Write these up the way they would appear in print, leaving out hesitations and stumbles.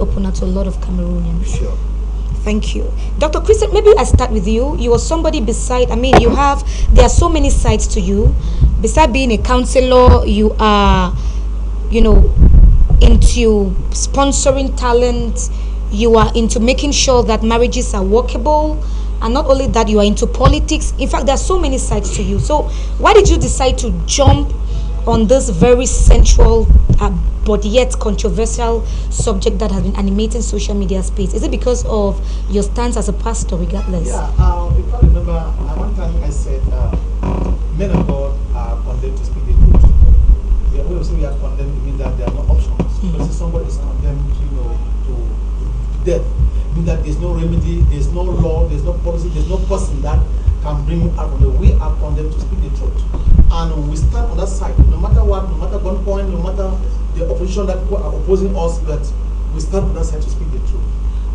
opener to a lot of Cameroonians. Sure. Thank you. Dr. Christian, maybe I start with you. You are somebody beside, there are so many sides to you. Beside being a counselor, you are, into sponsoring talent. You are into making sure that marriages are workable. And not only that, you are into politics. In fact, there are so many sides to you. So why did you decide to jump on this very central but yet controversial subject that has been animating social media space? Is it because of your stance as a pastor, regardless? Yeah, if I remember, one time I said, men of God are condemned to speak the truth. Yeah, when we say we are condemned, it means that there are no options. Because if somebody is condemned, to death, it means that there's no remedy, there's no law, there's no policy, there's no person that can bring you out of the way. We are condemned to speak the truth. And we stand on that side, no matter what, no matter gunpoint, no matter the opposition that are opposing us, but we stand on that side to speak the truth.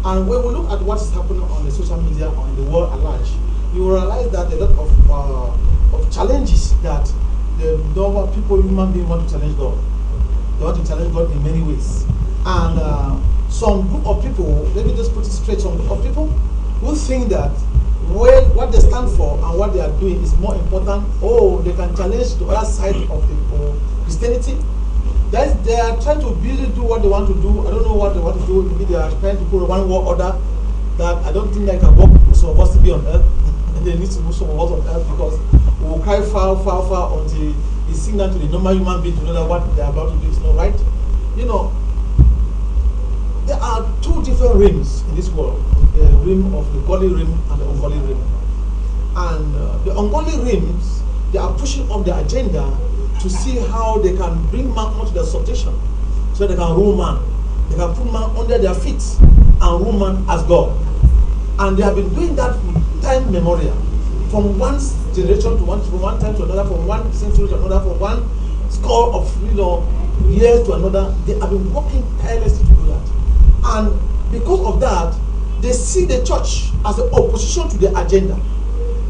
And when we look at what is happening on the social media, on the world at large, you will realize that a lot of challenges that the normal people, human beings, want to challenge God. They want to challenge God in many ways. And some group of people, let me just put it straight, some group of people who think that what they stand for and what they are doing is more important. Oh, they can challenge the other side of the Christianity. They are trying to really do what they want to do. I don't know what they want to do. Maybe they are trying to put a one world order that I don't think they can work for some of us to be on earth. And they need to move some of us on earth because we will cry far, far, far until it's signal to the normal human being to know that what they are about to do is not right. There are two different realms in this world. The realm of the godly realm and the ungodly realm. And the ungodly realms, they are pushing on their agenda to see how they can bring man onto their subjection so they can rule man. They can put man under their feet and rule man as God. And they have been doing that from time memorial. From one generation to from one time to another, from one century to another, from one score of years to another. They have been working tirelessly to do that. And because of that, they see the church as the opposition to their agenda.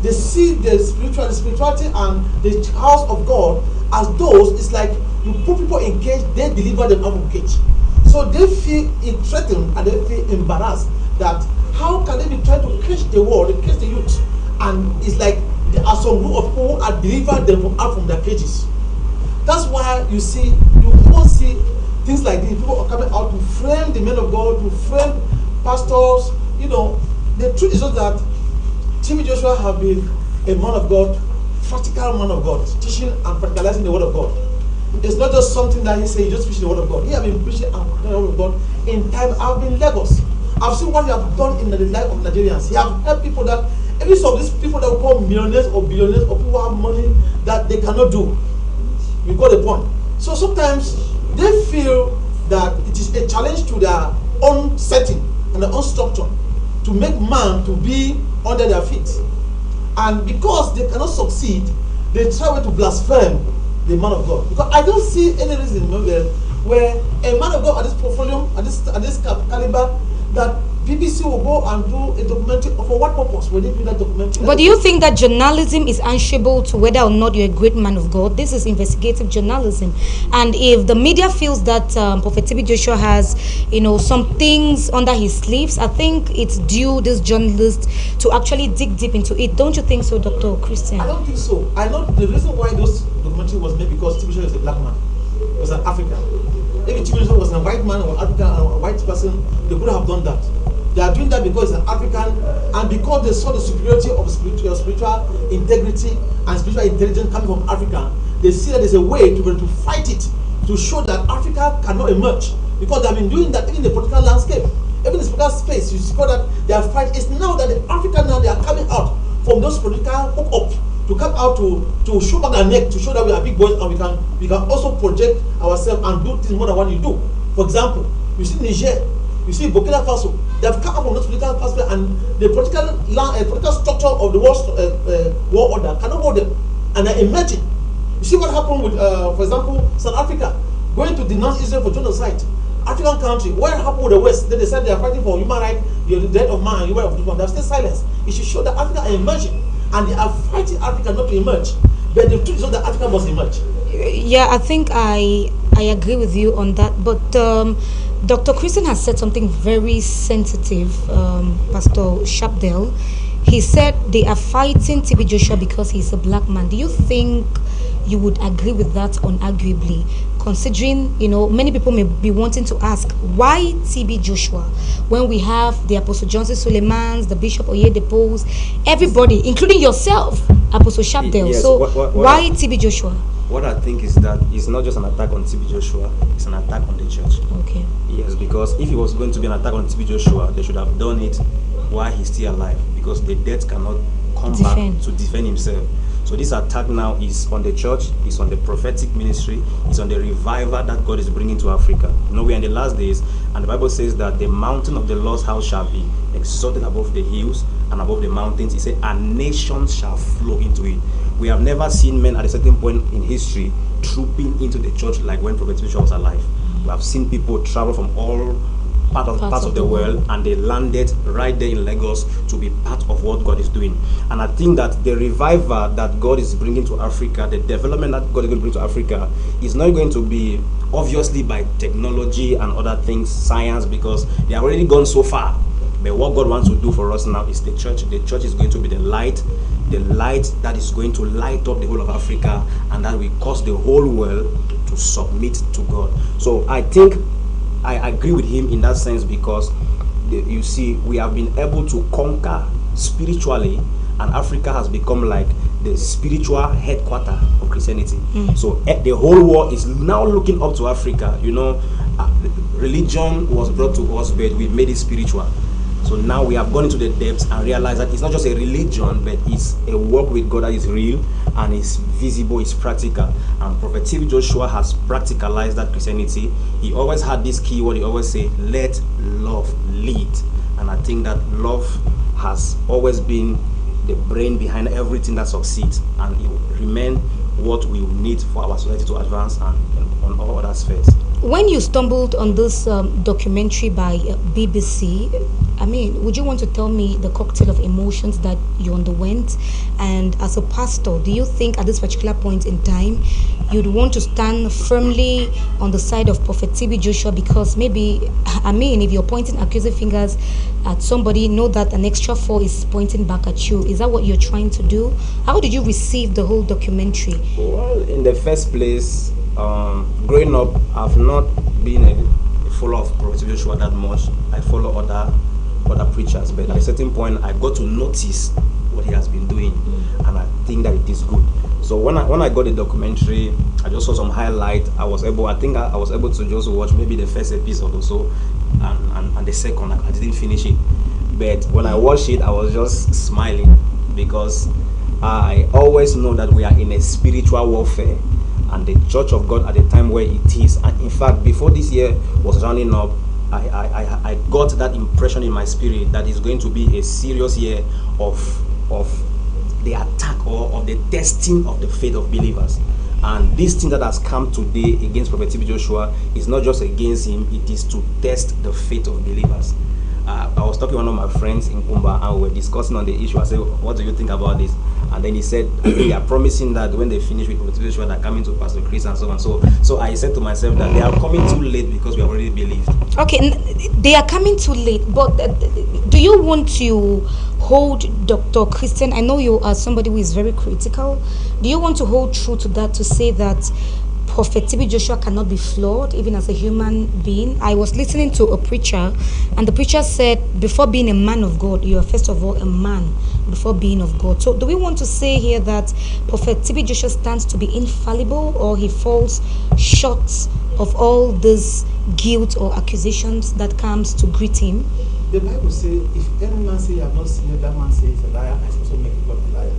They see the spirituality and the house of God as those, it's like you put people in cage, they deliver them out of cage. So they feel threatened and they feel embarrassed that how can they be trying to catch the world, catch the youth? And it's like there are some group of people who are delivered them out from their cages. That's why you won't see things like this. People are coming out to frame the men of God, to frame pastors. The truth is just that Timmy Joshua have been a man of God, practical man of God, teaching and practicalizing the word of God. It's not just something that he says, he just preaching the word of God. He has been preaching and practicing the word of God in time. I've been in Lagos. I've seen what he have done in the life of Nigerians. He have helped people that, every some of these people that we call millionaires or billionaires or people who have money that they cannot do. You got the point. So sometimes they feel that it is a challenge to their own setting and their own structure to make man to be under their feet. And because they cannot succeed, they try to blaspheme the man of God. Because I don't see any reason where a man of God at this portfolio, at this caliber, that BBC will go and do a documentary. For what purpose will they do that documentary? But do you think that journalism is answerable to whether or not you're a great man of God? This is investigative journalism. And if the media feels that Prophet TB Joshua has, some things under his sleeves, I think it's due this journalist to actually dig deep into it. Don't you think so, Dr. Christian? I don't think so. I know the reason why those documentary was made because TB Joshua is a black man. He was an African. If TB Joshua was a white man or African or a white person, they could have done that. They are doing that because it's an African and because they saw the superiority of spiritual integrity and spiritual intelligence coming from Africa. They see that there's a way to fight it, to show that Africa cannot emerge. Because they have been doing that even in the political landscape. Even in the political space, you see that they are fighting. It's now that the African they are coming out from those political hook-up to come out to show back their neck, to show that we are big boys and we can also project ourselves and do things more than what you do. For example, you see Niger, you see Burkina Faso, they have come up from those political perspective and the political structure of the world order cannot hold them. And they're emerging. You see what happened with, for example, South Africa, going to denounce Israel for genocide. African country, what happened with the West? They decided they are fighting for human rights, the death of man, human rights of people. They are still silent. It should show that Africa are emerging. And they are fighting Africa not to emerge. But the truth is not that Africa must emerge. Yeah, I think I agree with you on that. But Dr. Christian has said something very sensitive, Pastor Sharpdale. He said they are fighting TB Joshua because he's a black man. Do you think you would agree with that unarguably? Considering, many people may be wanting to ask, why TB Joshua when we have the Apostle Johnson Suleimans, the Bishop Oyedepos, everybody, including yourself, Apostle Sharpdale. Yes, so why TB Joshua? What I think is that it's not just an attack on TB Joshua, it's an attack on the church. Okay. Yes, because if it was going to be an attack on TB Joshua, they should have done it while he's still alive, because the dead cannot come back to defend himself. So this attack now is on the church, it's on the prophetic ministry, it's on the revival that God is bringing to Africa. We are in the last days, and the Bible says that the mountain of the Lord's house shall be exalted above the hills and above the mountains. He said, and nations shall flow into it. We have never seen men at a certain point in history trooping into the church like when Prophet Bishop was alive. We have seen people travel from all parts of the world, and they landed right there in Lagos to be part of what God is doing. And I think that the revival that God is bringing to Africa, the development that God is going to bring to Africa, is not going to be obviously by technology and other things, science, because they have already gone so far. But what God wants to do for us now is the church. The church is going to be the light that is going to light up the whole of Africa, and that will cause the whole world to submit to God. So I think I agree with him in that sense, because you see, we have been able to conquer spiritually, and Africa has become like the spiritual headquarters of Christianity. So the whole world is now looking up to Africa. Religion was brought to us, but we made it spiritual. So now we have gone into the depths and realized that it's not just a religion, but it's a work with God that is real and is visible, is practical. And Prophet TB Joshua has practicalized that Christianity. He always had this key word, he always say, let love lead. And I think that love has always been the brain behind everything that succeeds, and it will remain what we need for our society to advance and on all other spheres. When you stumbled on this documentary by BBC, would you want to tell me the cocktail of emotions that you underwent? And as a pastor, do you think at this particular point in time you'd want to stand firmly on the side of Prophet TB Joshua? Because maybe, if you're pointing accusing fingers at somebody, know that an extra 4 is pointing back at you. Is that what you're trying to do? How did you receive the whole documentary? Well, in the first place, growing up, I've not been a follower of Prophet Joshua that much. I follow other preachers, but at a certain point, I got to notice what he has been doing, and I think that it is good. So when I got the documentary, I just saw some highlight. I was able to just watch maybe the first episode or so, and the second I didn't finish it. But when I watched it, I was just smiling, because I always know that we are in a spiritual warfare, and the Church of God at the time where it is. And in fact, before this year was running up, I got that impression in my spirit that it's going to be a serious year of the attack or of the testing of the faith of believers. And this thing that has come today against Prophet TB Joshua is not just against him, it is to test the faith of believers. I was talking to one of my friends in Kumba, and we were discussing on the issue. I said, what do you think about this? And then he said, they are promising that when they finish with Prophet TB Joshua, they're coming to Pastor Chris and so on. So I said to myself that they are coming too late because we have already believed. Okay, they are coming too late, but do you want to hold Dr. Christian? I know you are somebody who is very critical. Do you want to hold true to that, to say that Prophet TB Joshua cannot be flawed even as a human being? I was listening to a preacher, and the preacher said, before being a man of God, you are first of all a man before being of God. So do we want to say here that Prophet TB Joshua stands to be infallible, or he falls short of all this guilt or accusations that comes to greet him? The Bible says, if any man say, I have not seen it, that man says a liar, I also make God a liar.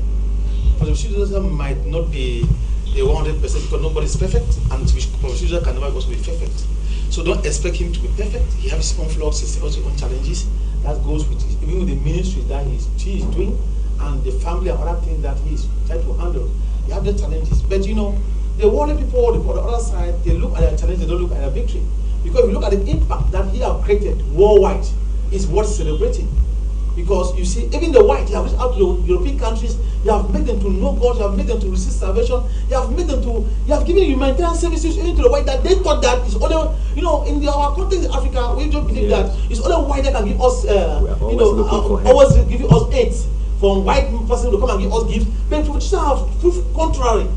But the Joshua might not be a 100% because nobody is perfect, and Joshua can never also be perfect. So don't expect him to be perfect. He has his own flaws, his own challenges. That goes with even with the ministry that he is doing, and the family and other things that he is trying to handle. You have the challenges, but the worldly people on the other side, they look at their challenge, they don't look at their victory. Because if you look at the impact that he has created worldwide, it's worth celebrating. Because you see, even the white, you have reached out to the European countries, you have made them to know God, you have made them to receive salvation, you have made them to, you have given humanitarian services even to the white that they thought that it's only, you know, in our country in Africa, we don't believe that it's only white that can give us, always giving us aid from white person to come and give us gifts. But people have proved contrary.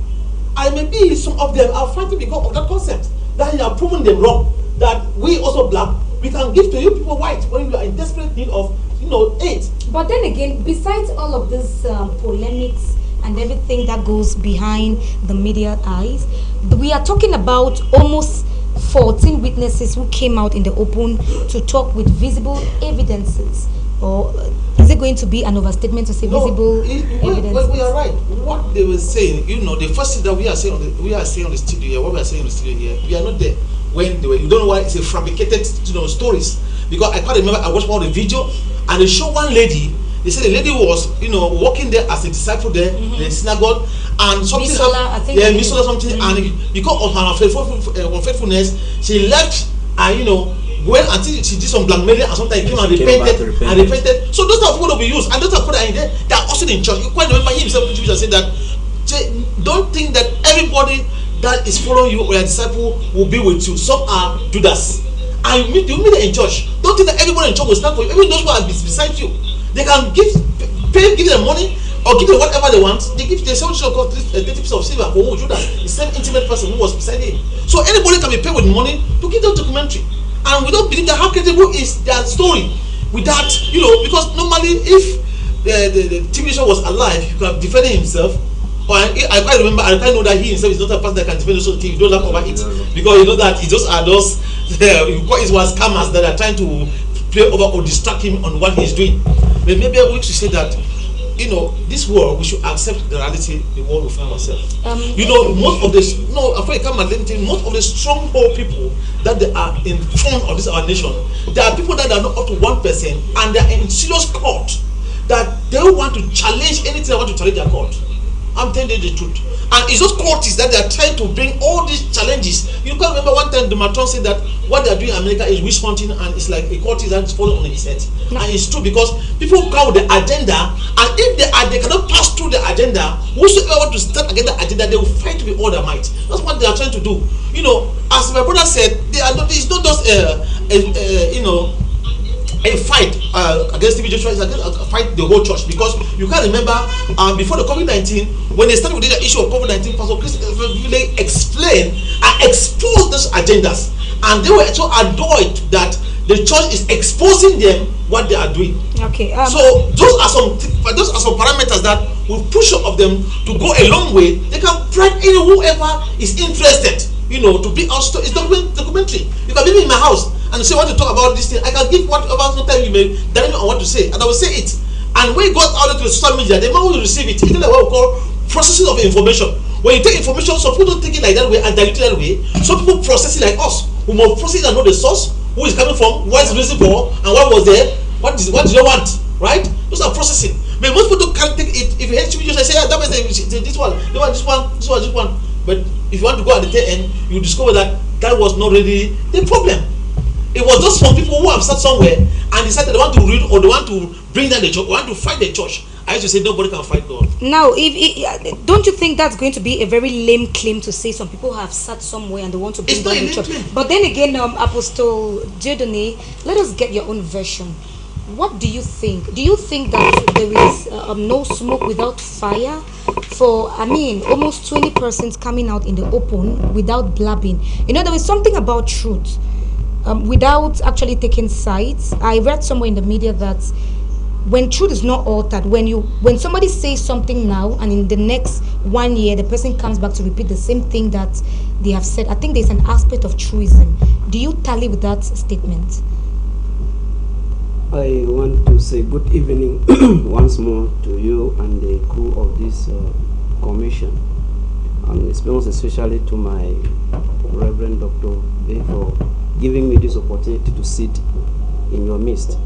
And maybe some of them are fighting because of that concept, that you have proven them wrong, that we also black, we can give to you people white when you are in desperate need of, aid. But then again, besides all of this polemics and everything that goes behind the media eyes, we are talking about almost 14 witnesses who came out in the open to talk with visible evidences. Or is it going to be an overstatement to say visible evidences? We are right. What they were saying, the first thing that we are saying on the studio here, what we are saying on the studio here, we are not there when they were. You don't know why it's a fabricated, stories. Because I can't remember, I watched one of the video, and they show one lady. They said the lady was, working there as a disciple there in the synagogue, and something happened. Miss Sola something, and because of her unfaithfulness, she left, and went until she did some blackmailing, and sometimes came and repented. So those are people that will be used, and those are people that are in there. They are also in church. You quite remember he himself said that. Don't think that everybody that is following you or your disciple will be with you. Some are Judas. And you meet them in church. Don't think that everybody in church will stand for you. Even those who are beside you, they can give them money or give them whatever they want. They sell 30 pieces of silver for Judas, the same intimate person who was beside him. So anybody can be paid with money to give them documentary. And we don't believe that how credible is their story with that, because normally if the TV show was alive, he could have defended himself. Or I quite remember, I quite know that he himself is not a person that can defend the TV. Don't laugh over it, because that it just are those it was scammers that are trying to play over or distract him on what he's doing. But maybe we should say that this world, we should accept the reality, the world we find ourselves. Most of the stronghold people that they are in front of this our nation, there are people that are not up to 1%, and they are in serious court that they want to challenge anything they want to challenge their court. I'm telling you the truth. And it's those courts that they are trying to bring all these challenges. You can remember one time the Macron said that what they are doing in America is witch hunting, and it's like a court that is falling on his head. No. And it's true, because people come with the agenda, and if they cannot pass through the agenda, whosoever want to stand against the agenda, they will fight with all their might. That's what they are trying to do. As my brother said, it's not just a fight against TV Joshua, is a fight the whole church. Because you can remember before the COVID-19, when they started with the issue of COVID-19, Pastor Chris really explained and exposed those agendas, and they were so annoyed that the church is exposing them what they are doing. Okay. So those are some parameters that will push up of them to go a long way. They can bribe whoever is interested, to be our story. It's documentary. You can be in my house and say, want to talk about this thing. I can give whatever, sometimes you may tell me on what to say, and I will say it. And when it goes out to the social media, the man will receive it. It's what we call processing of information. When you take information, some people don't take it like that way and dilute it that way. Some people process it like us. We must process it and know the source, who is coming from, what is the reason for, and what was there, what do they want, right? Those are processing. But most people can't take it. If you hate TV, I say, that was this one, this one. But if you want to go at the tail end, you discover that was not really the problem. It was just some people who have sat somewhere and decided they want to read, or they want to bring down the church, or want to fight the church. I used to say nobody can fight God. Now, don't you think that's going to be a very lame claim to say some people have sat somewhere and they want to bring down the church? But then again, Apostle Dieudonné, let us get your own version. What do you think? Do you think that there is no smoke without fire? For, almost 20 persons coming out in the open without blabbing. There is something about truth. Without actually taking sides. I read somewhere in the media that when truth is not altered, when somebody says something now and in the next 1 year the person comes back to repeat the same thing that they have said, I think there's an aspect of truism. Do you tally with that statement? I want to say good evening once more to you and the crew of this commission, and especially to my Reverend Dr. B for giving me this opportunity to sit in your midst.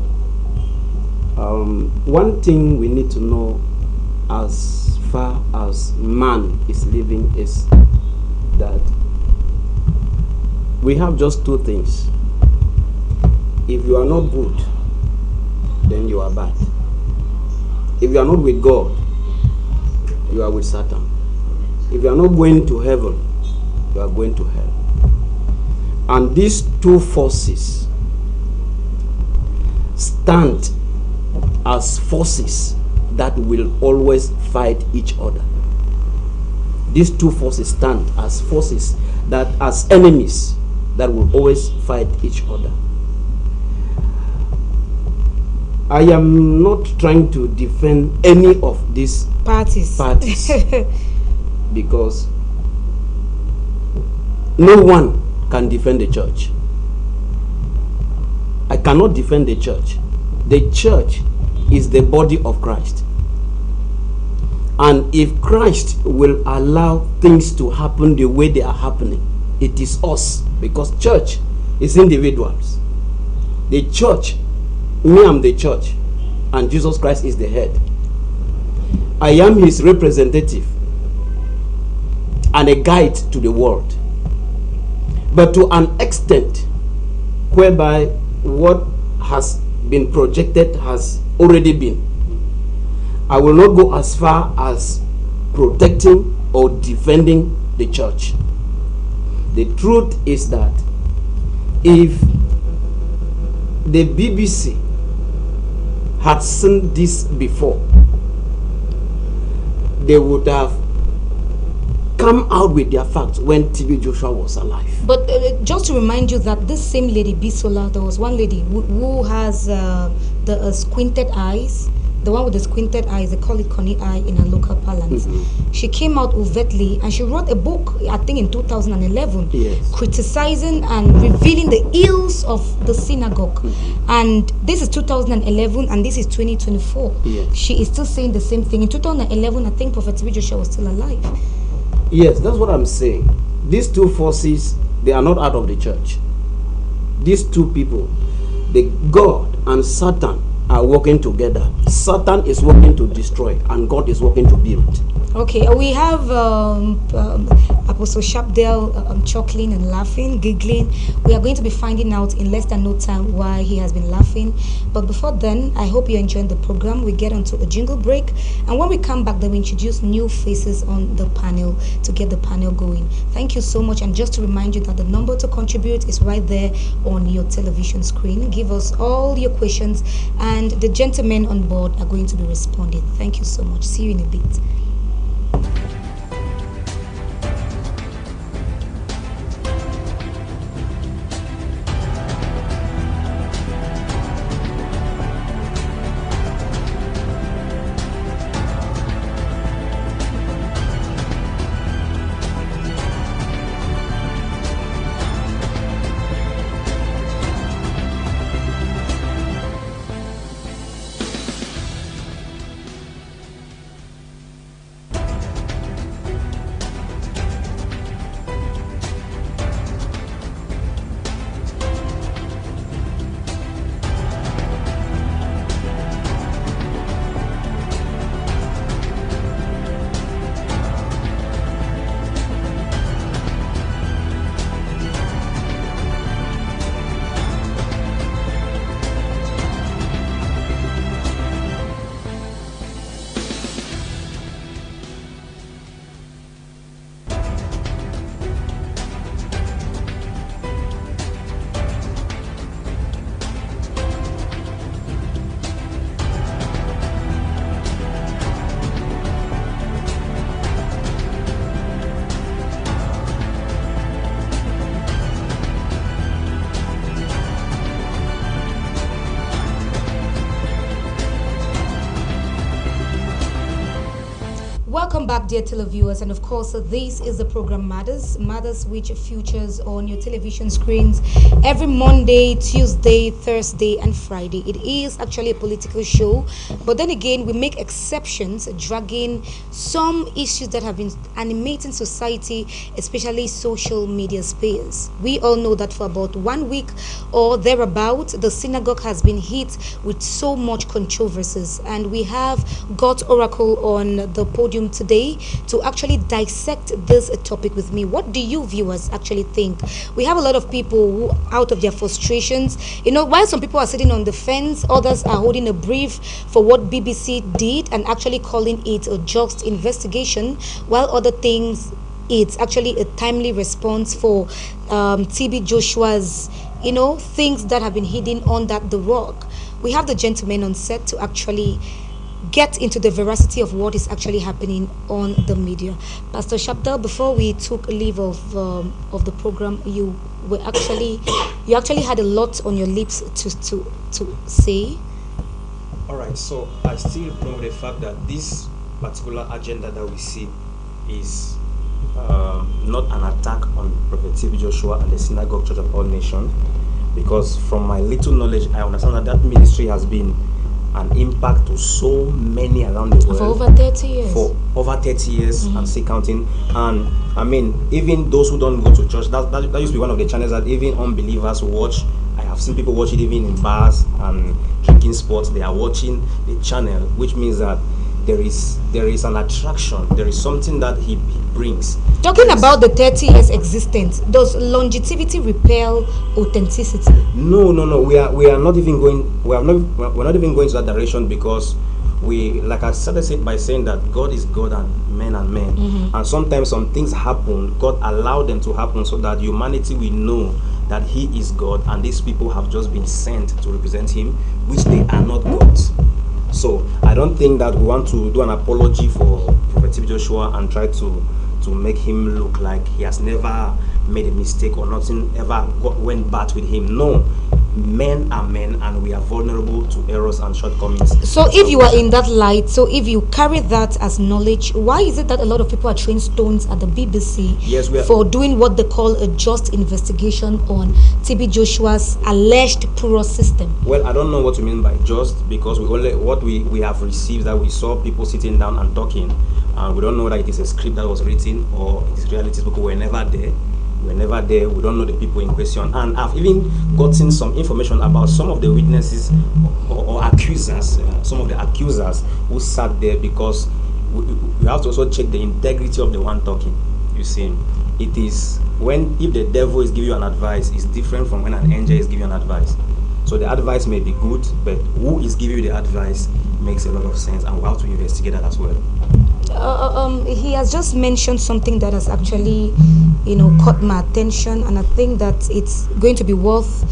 One thing we need to know as far as man is living is that we have just two things. If you are not good, then you are bad. If you are not with God, you are with Satan. If you are not going to heaven, you are going to hell. And these two forces stand as forces that will always fight each other. These two forces stand as forces that, as enemies, that will always fight each other. I am not trying to defend any of these parties because no one can defend the church. I cannot defend the church. The church is the body of Christ. And if Christ will allow things to happen the way they are happening, it is us, because church is individuals. The church, me, I'm the church, and Jesus Christ is the head. I am his representative and a guide to the world. But to an extent whereby what has been projected has already been, I will not go as far as protecting or defending the church. The truth is that if the BBC had seen this before, they would have come out with their facts when TB Joshua was alive. But just to remind you that this same lady, Bisola, there was one lady who has the squinted eyes, the one with the squinted eyes, they call it Connie eye in a local parlance. She came out overtly and she wrote a book, I think in 2011, criticizing and revealing the ills of the synagogue. And this is 2011 and this is 2024. She is still saying the same thing. In 2011, I think Prophet TB Joshua was still alive. Yes, that's what I'm saying. These two forces, they are not out of the church. These two people, the God and Satan, are working together. Satan is working to destroy and God is working to build. Okay, we have Apostle Sharpdale chuckling and laughing, giggling. We are going to be finding out in less than no time why he has been laughing. But before then, I hope you're enjoying the program. We get onto a jingle break, and when we come back, then we introduce new faces on the panel to get the panel going. Thank you so much. And just to remind you that the number to contribute is right there on your television screen. Give us all your questions, and the gentlemen on board are going to be responding. Thank you so much. See you in a bit. Welcome back, dear televiewers, and of course this is the program Matters, which features on your television screens every Monday, Tuesday, Thursday and Friday. It is actually a political show, but then again we make exceptions, dragging some issues that have been animating society, especially social media space. We all know that for about 1 week or thereabout, the synagogue has been hit with so much controversies, and we have got Oracle on the podium today today to actually dissect this topic with me. What do you viewers actually think? We have a lot of people who, out of their frustrations, while some people are sitting on the fence, others are holding a brief for what BBC did and actually calling it a just investigation, while other things, it's actually a timely response for TB Joshua's, things that have been hidden under the rug. We have the gentleman on set to actually get into the veracity of what is actually happening on the media. Pastor Sharpdale, before we took leave of the program, you actually had a lot on your lips to say. All right, so I still know the fact that this particular agenda that we see is not an attack on Prophet TB Joshua and the Synagogue Church of All Nations, because from my little knowledge, I understand that ministry has been an impact to so many around the world for over 30 years. For over 30 years, I'm still counting. And I mean, even those who don't go to church, that used to be one of the channels that even unbelievers watch. I have seen people watch it even in bars and drinking sports. They are watching the channel, which means that there is an attraction. There is something that he brings. Talking about the 30 years existence, does longevity repel authenticity? No. We are not even going. We're not even going to that direction, because we, like I started by saying that God is God and men, and sometimes some things happen. God allowed them to happen so that humanity will know that He is God, and these people have just been sent to represent Him, which they are not gods. So I don't think that we want to do an apology for Prophet TB Joshua and try to make him look like he has never made a mistake or nothing ever went bad with him. No, men are men, and we are vulnerable to errors and shortcomings. So if you are in that light, so if you carry that as knowledge, why is it that a lot of people are throwing stones at the BBC for doing what they call a just investigation on TB Joshua's alleged poor system? Well, I don't know what you mean by just, because what we have received, that we saw people sitting down and talking, and we don't know that it is a script that was written or it is reality, because we're never there. We don't know the people in question. And I've even gotten some information about some of the witnesses or accusers, some of the accusers who sat there, because we have to also check the integrity of the one talking. You see, it is if the devil is giving you an advice, it's different from when an angel is giving you an advice. So the advice may be good, but who is giving you the advice makes a lot of sense, and we have to investigate that as well. He has just mentioned something that has actually, caught my attention, and I think that it's going to be worth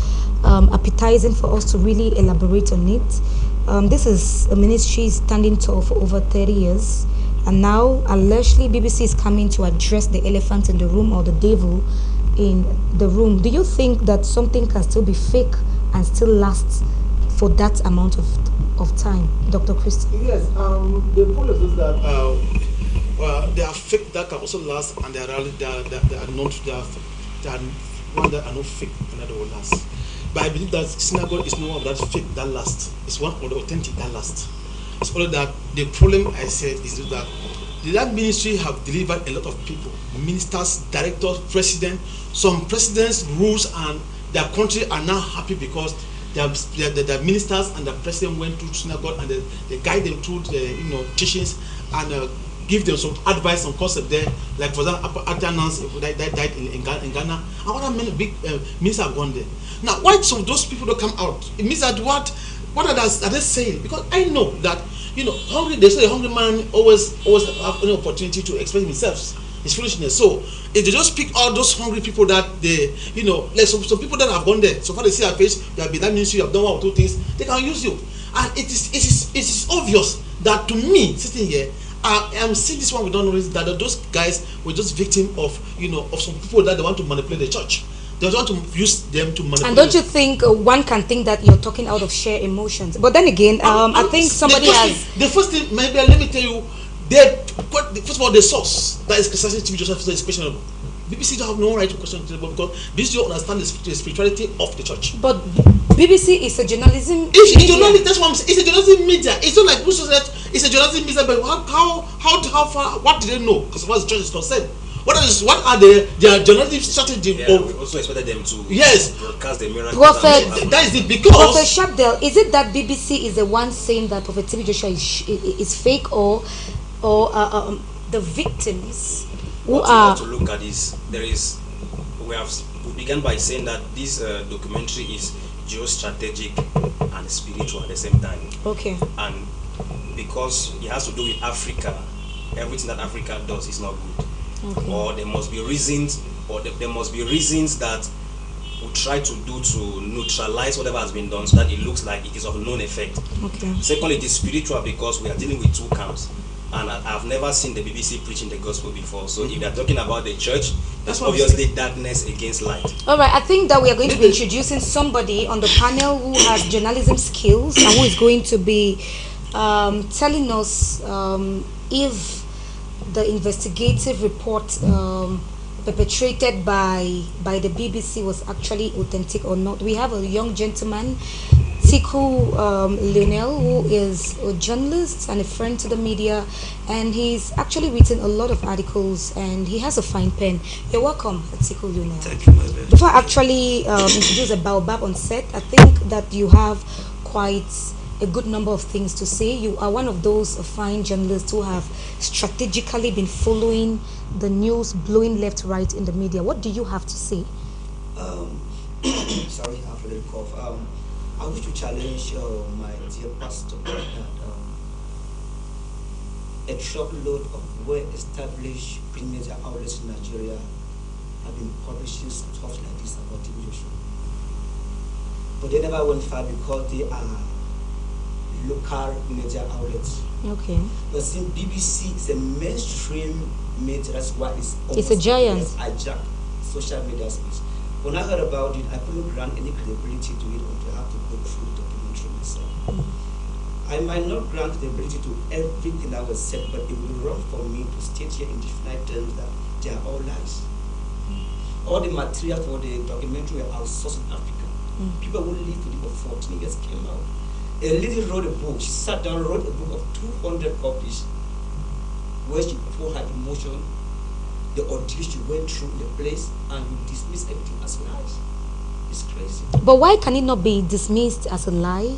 appetizing for us to really elaborate on it. This is a ministry standing tall for over 30 years, and now allegedly BBC is coming to address the elephant in the room, or the devil in the room. Do you think that something can still be fake and still last for that amount of time, Dr. Christie? Yes, the point is that they are fake that can also last, and they are known to they are one that are not fake and that will last. But I believe that synagogue is not one of that fake that lasts. It's one of the authentic that lasts. It's only that the problem I said is that that ministry have delivered a lot of people, ministers, directors, president. Some presidents, rules, and their country are now happy because the ministers and the president went to synagogue and they guide them through the teachings and give them some advice on concept there. Like for example, Adjanans died in Ghana, and other many big ministers have gone there. Now, why some of those people don't come out? It means that what are they saying? Because I know that hungry. They say a hungry man always have an opportunity to express himself. It's foolishness. So if they just pick all those hungry people that they, like some people that have gone there, so far they see our face, you have been that ministry, you have done one or two things, they can use you. And it is obvious that to me, sitting here, I am seeing this one with don't notice that those guys were just victim of some people that they want to manipulate the church. They want to use them to manipulate. And don't you think one can think that you're talking out of sheer emotions? But then again, I think somebody has. The first thing, maybe let me tell you. First of all, the source that is criticizing TB Joshua is questionable. BBC don't have no right to question it because BBC don't understand the spirituality of the church. But BBC is a journalism. It's journalism. That's what I'm saying. It's a journalism media. It's not like Bruce said. It's a journalism media. But how far? What do they know? Because as far as the church is concerned, what are their journalism strategy? Yeah, we also expected them to broadcast the miracle. That is it. Because Prophet Sharpdale, is it that BBC is the one saying that Prophet TB Joshua is fake, or the victims who What you are. have to look at is we began by saying that this documentary is geostrategic and spiritual at the same time. Okay. And because it has to do with Africa, everything that Africa does is not good. Okay. Or there must be reasons, there must be reasons that we try to do to neutralize whatever has been done so that it looks like it is of known effect. Okay. Secondly, it is spiritual because we are dealing with two camps. And I've never seen the BBC preaching the gospel before. So if they're talking about the church, there's obviously darkness against light. All right, I think that we are going to be introducing somebody on the panel who has journalism skills and who is going to be telling us if the investigative report perpetrated by the BBC was actually authentic or not. We have a young gentleman, Tiku Lionel, who is a journalist and a friend to the media, and he's actually written a lot of articles and he has a fine pen. You're welcome, Tiku Lionel. Thank you, my dear. Before I actually introduce a Baobab on set, I think that you have quite a good number of things to say. You are one of those fine journalists who have strategically been following the news blowing left, right in the media. What do you have to say? Sorry, I have a little cough. I wish to challenge my dear pastor that a truckload of well-established print media outlets in Nigeria have been publishing stuff like this about TV Joshua. But they never went far because they are local media outlets. Okay. But since BBC is a mainstream media, that's why it's a giant. Hijacked social media space. When I heard about it, I couldn't grant any credibility to it until I have to go through the documentary myself. I might not grant credibility to everything that was said, but it would be wrong for me to state here in definite terms that they are all lies. All the material for the documentary were outsourced in Africa. People who lived with it for 14 years came out. A lady wrote a book. She sat down, wrote a book of 200 copies, where she poured her emotion, the ordeal she went through in the place, and you dismiss everything as lies. It's crazy. But why can it not be dismissed as a lie?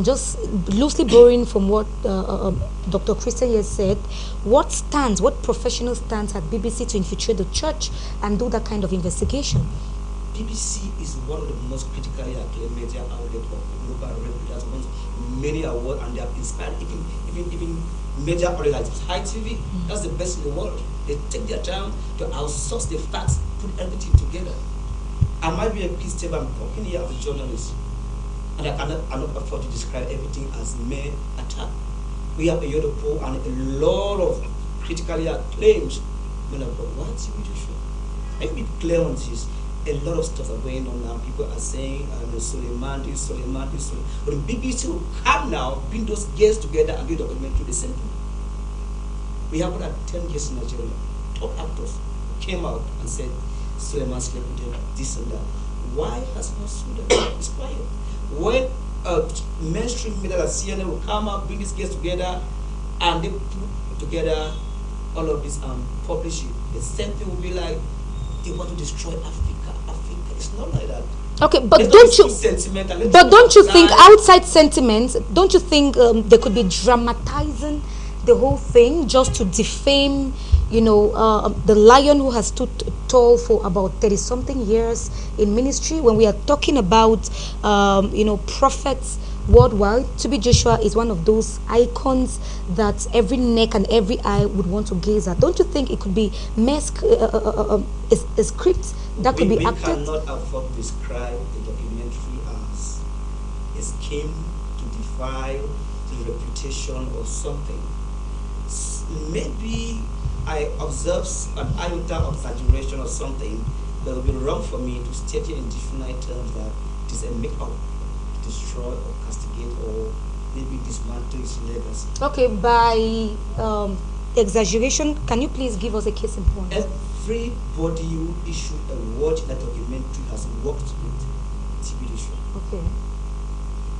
Just loosely borrowing from what Dr. Christian has said, what professional stance had BBC to infiltrate the church and do that kind of investigation? BBC is one of the most critically acclaimed media outlets of global reputation, won many awards, and they have inspired even media outlets like High TV. That's the best in the world. They take their time to outsource the facts, put everything together. I might be a Christian, but I'm talking here as a journalist, and I cannot afford to describe everything as mere attack. We have a Yodopo and a lot of critically acclaimed men of God. What TV show? Let me be clear on this. A lot of stuff are going on now. People are saying, Suleiman. But the BBC will come now, bring those girls together and do the documentary the same thing. We have about 10 years in Nigeria. Top actors came out and said, Suleiman slept with them, this and that. Why has not Suleiman? It's quiet. When mainstream media like CNN will come out, bring these girls together, and they put together all of this and publish it, the same thing will be like, they want to destroy Africa. It's not like that. Okay, but It's don't not you? sentimental. But don't you think outside sentiments? Don't you think they could be dramatizing the whole thing just to defame, the lion who has stood tall for about 30-something years in ministry? When we are talking about, prophets worldwide, TB Joshua is one of those icons that every neck and every eye would want to gaze at. Don't you think it could be a script that could be acted? We cannot afford to describe the documentary as a scheme to defile the reputation of something. Maybe I observe an iota of exaggeration or something, but it would be wrong for me to state here in definite terms that it is a make-up to destroy or castigate or maybe dismantle its legacy. Okay, by exaggeration, can you please give us a case in point? Everybody who issued a word in that documentary has worked with TB Joshua. Okay.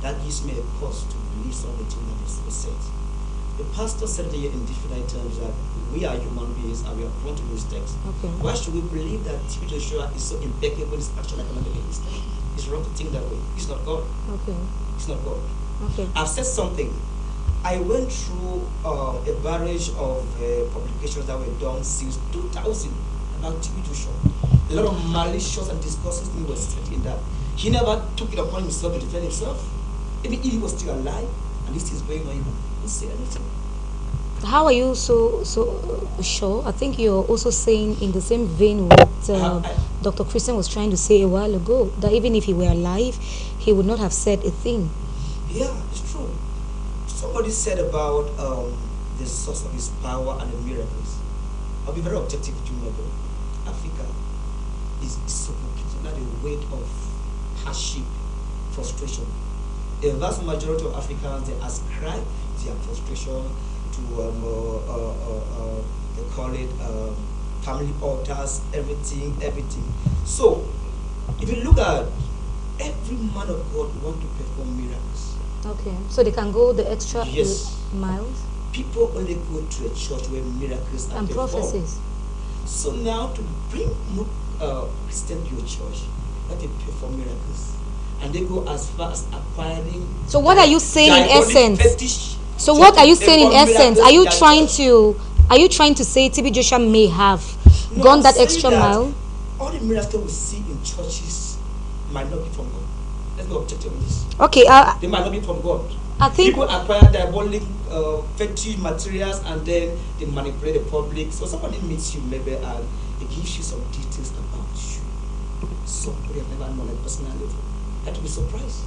That gives me a cause to believe some of the things that was said. The pastor said here in definite terms that we are human beings and we are prone to mistakes. Okay. Why should we believe that TB Joshua is so impeccable in his action that cannot make a mistake? It's wrong to think that way. He's not God. Okay. He's not God. Okay. I've said something I went through a barrage of publications that were done since 2000 about TB Joshua. A lot of malicious and disgusting things were said in that. He never took it upon himself to defend himself. Even if he was still alive, and this is going on, he wouldn't say anything. How are you so sure? I think you're also saying in the same vein what Dr. Christian was trying to say a while ago, that even if he were alive, he would not have said a thing. Yeah, it's true. Somebody said about the source of his power and the miracles. I'll be very objective with you, my brother. Africa is suffocating under the weight of hardship, frustration. A vast majority of Africans, they ascribe their frustration to they call it family altars, everything. So, if you look at every man of God want to perform miracles. Okay, so they can go the extra Yes. miles People only go to a church where miracles are and performed. prophecies. So now to bring Christian to your church, that they perform miracles, and they go as far as acquiring. So what are you saying in diabolic essence? fetish So to what are you saying in perform essence? miracles Are you in their trying church. to say TB Joshua may have No, gone I'm that saying extra that mile? All the miracles we see in churches might not be from God. Let's be objective on this. Okay, They might not be from God. I think People acquire diabolic fetish materials and then they manipulate the public. So somebody meets you maybe and it gives you some details about you. Somebody have never known a personal level. Had to be surprised.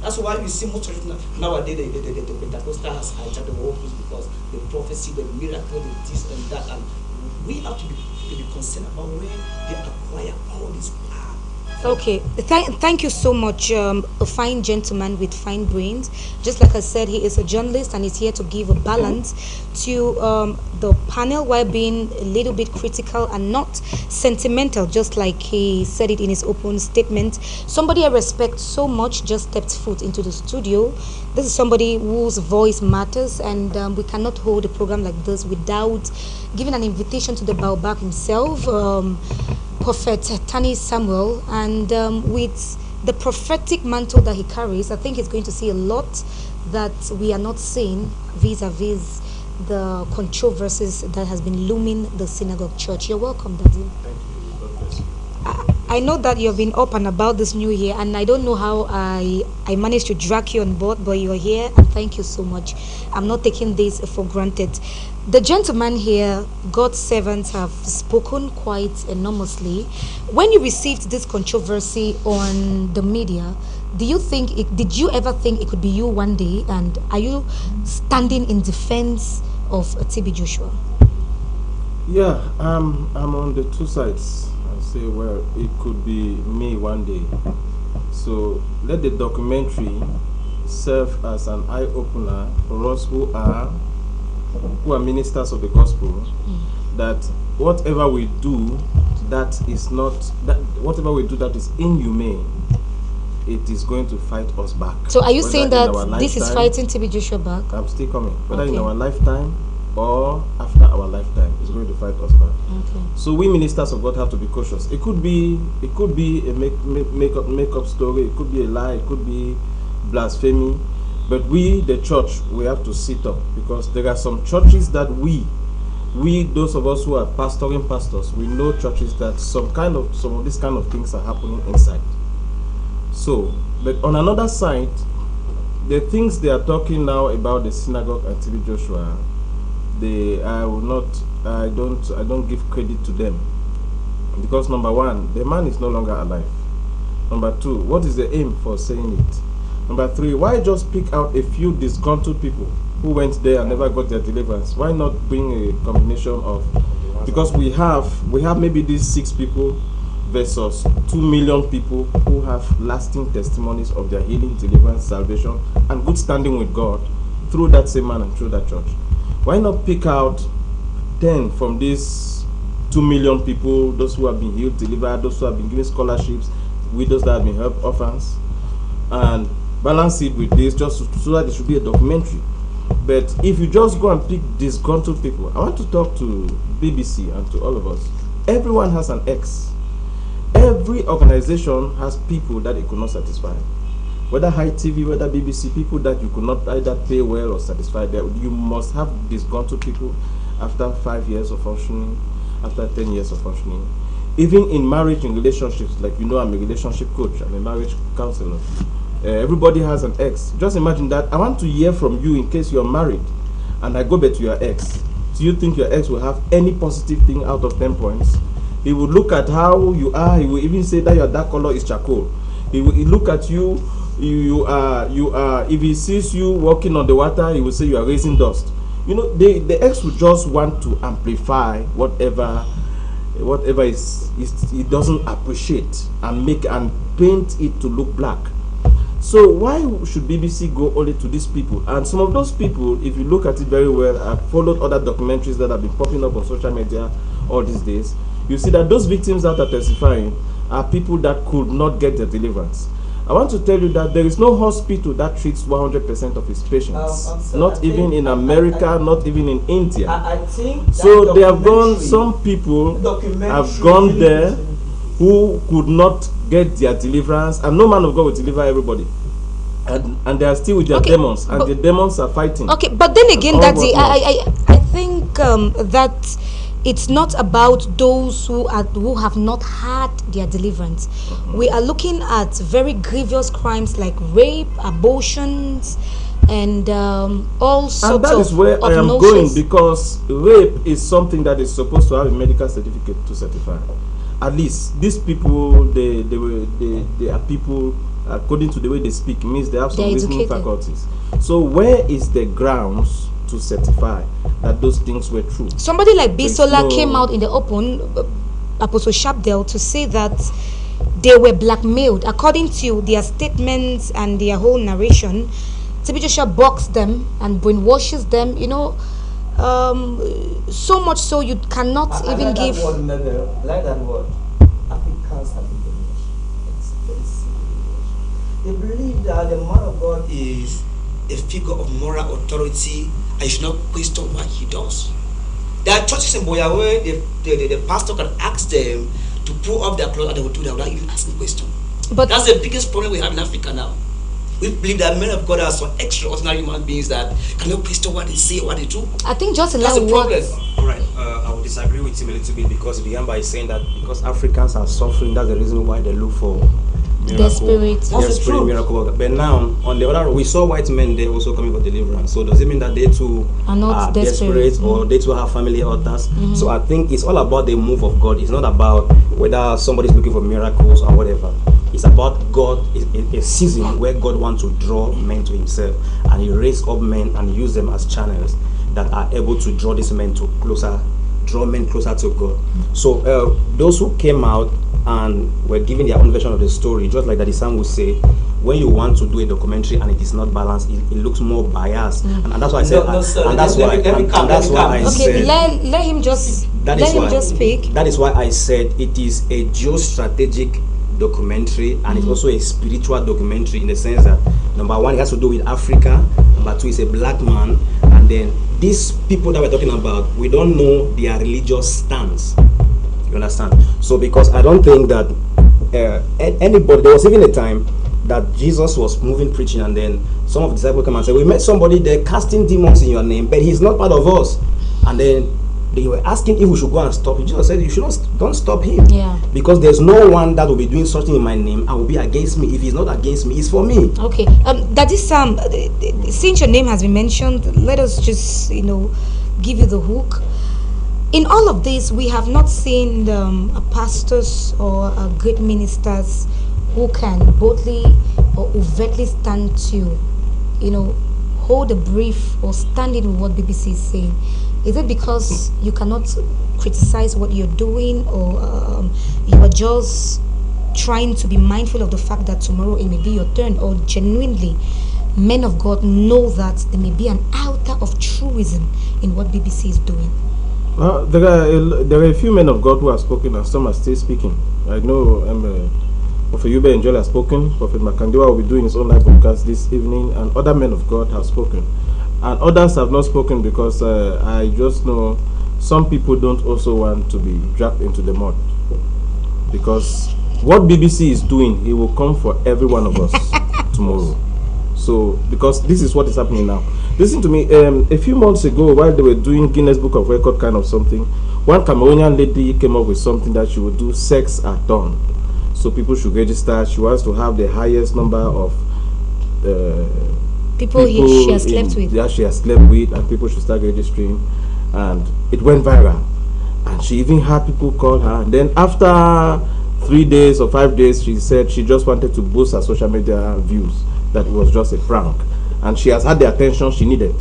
That's why you see most churches nowadays the Pentecostal has hijacked the whole place because the prophecy, the miracle, the this and that, and we have to be concerned about where they acquire all this power. okay. Thank you so much, a fine gentleman with fine brains. Just like I said, he is a journalist and he's here to give a balance to the panel while being a little bit critical and not sentimental, just like he said it in his open statement. Somebody I respect so much just stepped foot into the studio. This is somebody whose voice matters, and we cannot hold a program like this without giving an invitation to the Baobab himself. Prophet Tani Samuel, and with the prophetic mantle that he carries, I think he's going to see a lot that we are not seeing vis-a-vis the controversies that has been looming the synagogue church. You're welcome, Daddy. Thank you. God bless you. I know that you've been up and about this new year, and I don't know how I managed to drag you on board, but you're here, and thank you so much. I'm not taking this for granted. The gentleman here, God's servants have spoken quite enormously. When you received this controversy on the media, did you ever think it could be you one day? And are you standing in defense of TB Joshua? Yeah, I'm on the two sides. I say, well, it could be me one day. So let the documentary serve as an eye-opener for us who are ministers of the gospel, that whatever we do that is inhumane, it is going to fight us back. So are you Whether saying in that our this is lifetime- fighting TB Joshua back? I'm still coming. Whether in Okay. our lifetime or after our lifetime, it's going to fight us back. Okay. So we ministers of God have to be cautious. It could be a make-up story. It could be a lie. It could be blasphemy. But we, the church, we have to sit up, because there are some churches that we those of us who are pastoring pastors, we know churches that some of these kind of things are happening inside. So, but on another side, the things they are talking now about the synagogue and TB Joshua, I don't give credit to them, because number one, the man is no longer alive. Number two, what is the aim for saying it? Number three, why just pick out a few disgruntled people who went there and never got their deliverance? Why not bring a combination of, because we have maybe these 6 people versus 2 million people who have lasting testimonies of their healing, deliverance, salvation, and good standing with God through that same man and through that church. Why not pick out 10 from these 2 million people, those who have been healed, delivered, those who have been given scholarships, widows that have been helped, orphans, and balance it with this, just so that it should be a documentary. But if you just go and pick disgruntled people, I want to talk to BBC and to all of us. Everyone has an ex. Every organization has people that it could not satisfy. whether High TV, whether BBC, people that you could not either pay well or satisfy them. You must have disgruntled people after 5 years of functioning, after 10 years of functioning. Even in marriage and relationships, like I'm a relationship coach, I'm a marriage counselor. Everybody has an ex. Just imagine that. I want to hear from you in case you're married and I go back to your ex. Do you think your ex will have any positive thing out of 10 points? He will look at how you are. He will even say that your dark color is charcoal. He will look at you. You are. If he sees you walking on the water, he will say you are raising dust. The ex will just want to amplify whatever he doesn't appreciate and paint it to look black. So why should BBC go only to these people? And some of those people, if you look at it very well, I've followed other documentaries that have been popping up on social media all these days. You see that those victims that are testifying are people that could not get their deliverance. I want to tell you that there is no hospital that treats 100% of its patients. Not even in America, not even in India. I think so they have gone, some people have gone there who could not get their deliverance, and no man of God will deliver everybody. And they are still with their demons, and the demons are fighting. Okay, but then again, I think that it's not about those who have not had their deliverance. We are looking at very grievous crimes like rape, abortions, and all sorts of. And that is where I am going, because rape is something that is supposed to have a medical certificate to certify. At least these people, they are people, according to the way they speak, means they have some reasoning faculties. So where is the grounds to certify that those things were true? Somebody like Bisola came out in the open, Apostle Sharpdale, to say that they were blackmailed. According to their statements and their whole narration, TB Joshua boxed them and brainwashes them, so much so you cannot even give. Like that word. Africans have been brainwashed. It's very simple. They believe that the man of God is a figure of moral authority, and you should not question what he does. There are churches in Boya where the pastor can ask them to pull up their clothes and they will do that without even asking question. But that's the biggest problem we have in Africa now. We believe that men of God are some extraordinary human beings that cannot question what they say, what they do. I think just that's the problem. All right, I will disagree with him a little bit, because he began by saying that because Africans are suffering, that's the reason why they look for desperate miracle. But now, on the other, we saw white men there also coming for deliverance. So does it mean that they too are not desperate, or they too have family altars? So I think it's all about the move of God. It's not about whether somebody's looking for miracles or whatever. It's about God, a season where God wants to draw men to himself, and he raise up men and use them as channels that are able to draw these men draw men closer to God. So those who came out and were giving their own version of the story, just like that Sam would say, when you want to do a documentary and it is not balanced, it looks more biased, and that's why I said, that's why I said, let him just speak. That is why I said it is a geostrategic documentary, and it's also a spiritual documentary, in the sense that number one, it has to do with Africa, number two, is a black man, and then these people that we're talking about, we don't know their religious stance. You understand? So because I don't think that anybody, there was even a time that Jesus was moving preaching, and then some of the disciples come and say, we met somebody there casting demons in your name, but he's not part of us. And then they were asking if we should go and stop him. Jesus said, don't stop him. Yeah. Because there's no one that will be doing something in my name and will be against me. If he's not against me, it's for me. Okay. That is since your name has been mentioned, let us just give you the hook. In all of this, we have not seen pastors or great ministers who can boldly or overtly stand to, hold a brief or stand in with what BBC is saying. Is it because you cannot criticize what you're doing, or you are just trying to be mindful of the fact that tomorrow it may be your turn, or genuinely men of God know that there may be an iota of truism in what BBC is doing? Well, there are a few men of God who have spoken, and some are still speaking. I know Prophet Yube Njoli has spoken, Prophet Makandiwa will be doing his own live broadcast this evening, and other men of God have spoken. And others have not spoken because I just know some people don't also want to be dragged into the mud. Because what BBC is doing, it will come for every one of us tomorrow. So, because this is what is happening now. Listen to me. A few months ago, while they were doing Guinness Book of Record kind of something, one Cameroonian lady came up with something that she would do sex at dawn. So people should register. She wants to have the highest number of people she has slept with. Yeah, she has slept with, and people should start registering. And it went viral. And she even had people call her. And then after 3 days or 5 days, she said she just wanted to boost her social media views, that it was just a prank. And she has had the attention she needed.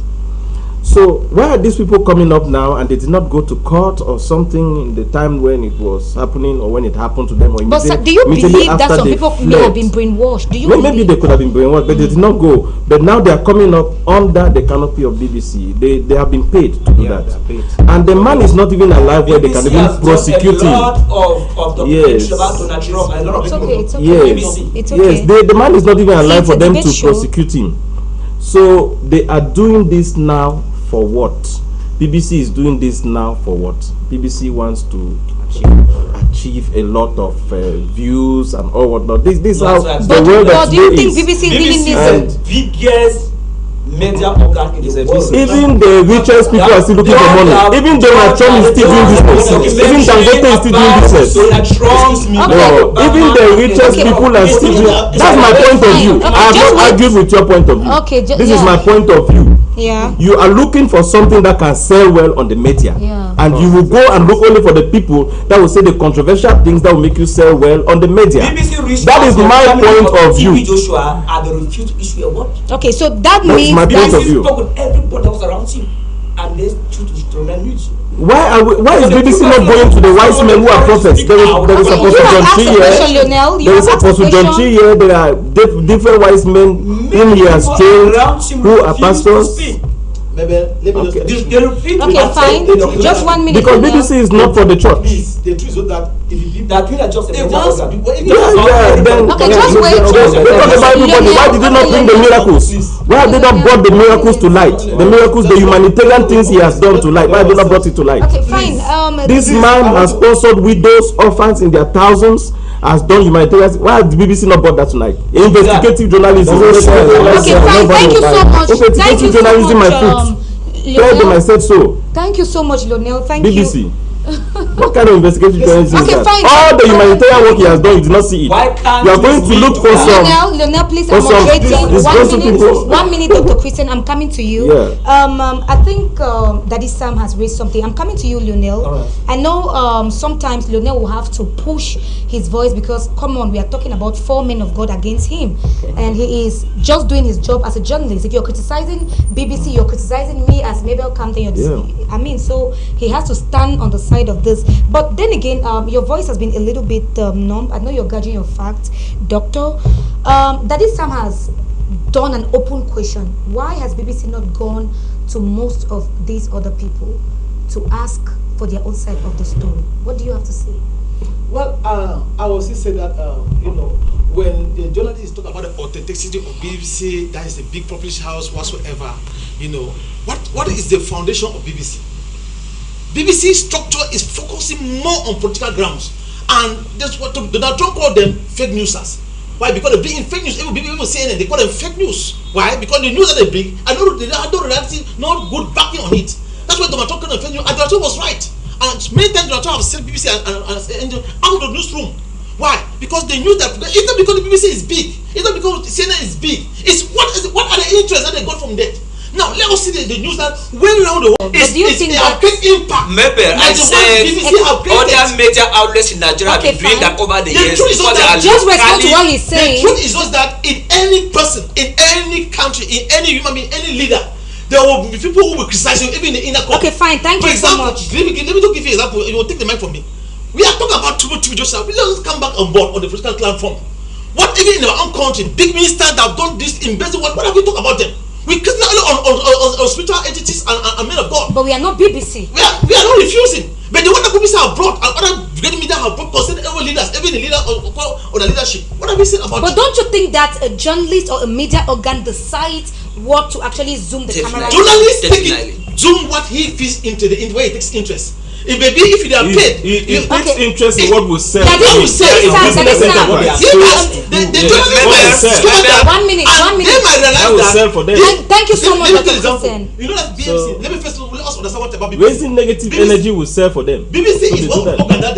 So why are these people coming up now and they did not go to court or something in the time when it was happening or when it happened to them? Or but sir, do you believe that some people may have been brainwashed? Do you maybe they could have been brainwashed, but they did not go. But now they are coming up under the canopy of BBC. They have been paid to do that. And the man is not even alive where they can even prosecute him. Yes. About Donald Trump. A lot of people. It's okay. Yes. It's okay. Yes. The man is not even alive for them to show. prosecute him. So they are doing this now for what? BBC is doing this now for what? BBC wants to achieve a lot of views and all whatnot. This how the world but do you think is. BBC really needs the biggest media organ in the world? Even the richest people are still looking for money. Even Donald Trump is still doing business. Even Dangote is still doing business. No, even the richest people are still doing. That's my point of view. I have not argued with your point of view. Okay, this is my point of view. Yeah. You are looking for something that can sell well on the media. Yeah. And you will go and look only for the people that will say the controversial things that will make you sell well on the media. That is my point of view. Joshua, and they refuse to issue a word. Okay, so that means my point of view. Spoke with everybody that was around him, and they choose to remain news. Why is BBC not going to the wise men who are prophets? There is Apostle John Chi here. There is Apostle John Chi here. There are different wise men whom he has trained, who are pastors. Okay, fine. Just 1 minute. Because BBC is not for the church. The truth is that just Okay, just wait. Why did they not bring the miracles? Why have they not brought the miracles to light? The miracles, the humanitarian things he has done to light. Why have they not brought it to light? Okay, fine. This man has sponsored widows, orphans in their thousands, has done humanitarian. Why has the BBC not brought that tonight? Investigative journalism. Okay, fine. Thank you so much. Thank you so much. Tell them I said so. Thank you so much, Lionel. Thank BBC. you. What kind of investigative journalism Okay, is that? fine. All the humanitarian work he has done, you did not see it. Why can't you are going to look for some. Lionel, please, for I'm some moderating. 1 minute. 1 minute, Dr. Christian. I'm coming to you. Yeah. I think Daddy Sam has raised something. I'm coming to you, Lionel. All right. I know sometimes Lionel will have to push his voice because, come on, we are talking about 4 men of God against him, and he is just doing his job as a journalist. If you're criticizing BBC, you're criticizing me as Mabel Camden. I mean, so he has to stand on the side of this. But then again, your voice has been a little bit numb. I know you're gauging your facts, Doctor. Daddy Sam has done an open question. Why has BBC not gone to most of these other people to ask for their own side of the story? What do you have to say? Well, I will still say that, when the journalists talk about the authenticity of BBC, that is a big published house whatsoever, what is the foundation of BBC? BBC structure is focusing more on political grounds, and that's what Donald Trump called them fake newsers. Why? Because they bring in fake news. Even CNN, they call them fake news. Why? Because the news that they bring, I know they have no reality, not good backing on it. That's why Donald Trump called them fake news. And Donald Trump was right. And many times Donald Trump have sent BBC and out of the newsroom. Why? Because they knew that it's not because the BBC is big, it's not because CNN is big. It's what are the interests that they got from that. Now let us see the news that went around the world. Do you think that big impact? Maybe I said other major outlets in Nigeria have been doing that over the years. Just respond to what he's saying. The truth is just that in any person, in any country, in any human being, any leader, there will be people who will criticize you, even in the inner court. Okay, fine. Thank you so much. Let me give you an example. You will take the mic from me. We are talking about Timothy Joseph. We let us come back on board on the political platform. What even in our own country, big ministers that have done this in basic what have we talked about them? We criticize on spiritual entities and men of God. But we are not BBC. We are not refusing. But the one that BBC have brought and other great media have brought concerning our leaders, even the leader of the leadership. What have we said about But don't you think that a journalist or a media organ decides what to actually zoom the camera? Journalists take it, zoom what he feels into the way he takes interest. It may be if they are paid. It takes interest in what will sell. That is What will sell is is that- that is business now- center, what they are Yes, sold. the Yeah. journalists What were will sell. scattered, One minute, and one minute. they might realize That will sell for them. Thank you so much, Let me Dr. give an example. Christian. You know that BMC. So- Let me first let us understand what about BBC. Raising negative BBC energy will sell for them. BBC So is they one do that. organ that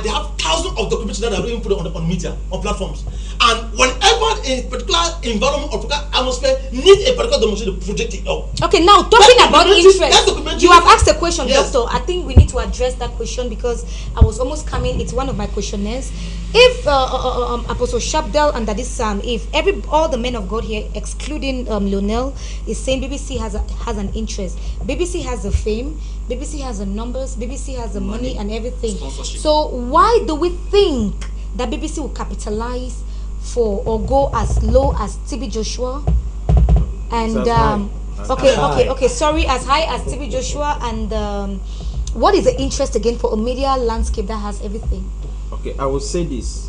they have thousands of documentaries that are being put on media, on platforms. And whenever a particular environment or particular atmosphere needs a particular demonstration to project it out. Okay, now talking That's about documentary- interest, that's documentary. you have asked a question, Yes. Doctor. I think we need to address that question because I was almost coming. It's one of my questionnaires. If Apostle Shabdel and Daddy Sam, if all the men of God here, excluding Lionel, is saying BBC has an interest, BBC has the fame, BBC has the numbers, BBC has the money and everything. Sponsorship. So why do we think that BBC will capitalize for or go as low as TB Joshua? And It's as high. As okay. Sorry, as high as TB Joshua. And what is the interest again for a media landscape that has everything? Okay, I will say this.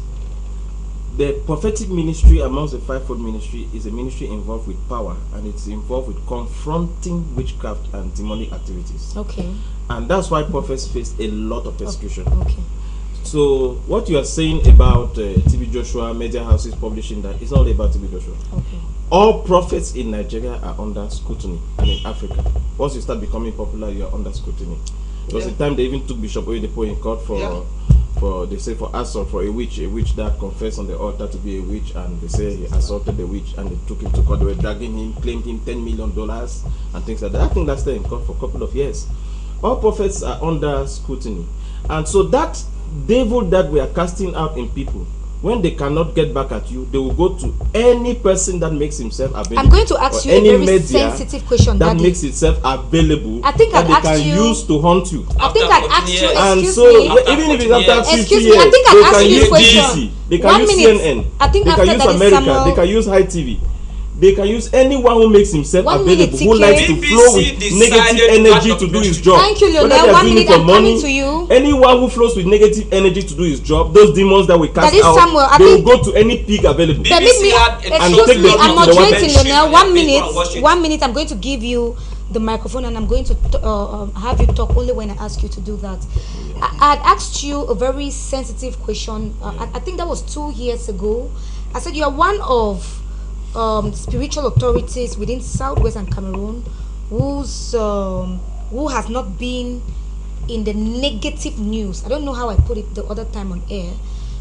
The prophetic ministry amongst the fivefold ministry is a ministry involved with power, and it's involved with confronting witchcraft and demonic activities. Okay. And that's why prophets face a lot of persecution. Okay. So what you are saying about TB Joshua, media houses publishing that, it's not only about TB Joshua. Okay. All prophets in Nigeria are under scrutiny, and in Africa. Once you start becoming popular, you are under scrutiny. There was a time they even took Bishop Oyedepo in court for they say for assault for a witch that confessed on the altar to be a witch, and they say he assaulted the witch, and they took him to court. They were dragging him, claimed him $10 million and things like that. I think that's stayed in court for a couple of years. All prophets are under scrutiny, and so that devil that we are casting out in people, when they cannot get back at you, they will go to any person that makes himself available. I'm going to ask or you a any very media sensitive question, that Daddy. makes itself available. I think that I'd they ask can you- use to haunt you. I think After I'd ask 14 you, years. And excuse so me. After even if it's 14 after years. 50 Excuse me, years, I think I'd they ask can you use a question. BBC, they can One use minute. CNN, I think they can after use Daddy America, Samuel- they can use High TV. They can use anyone who makes himself 1 minute, available, who TK. likes to flow with BBC negative decided energy what to do his documentary. job. Thank you, Lionel. Whether they are 1 doing it minute, for I'm coming money, to you. anyone who flows with negative energy to do his job, those demons that we cast Daddy out, Samuel, I they will think- go to any pig available. BBC Permit me, had a excuse take me, the I'm people to the moderating, one Lionel. bench. 1 People minute. and watch it. 1 minute. I'm going to give you the microphone, and I'm going to have you talk only when I ask you to do that. I'd asked you a very sensitive question. I think that was 2 years ago. I said you are one of spiritual authorities within Southwest and Cameroon who has not been in the negative news. I don't know how I put it the other time on air.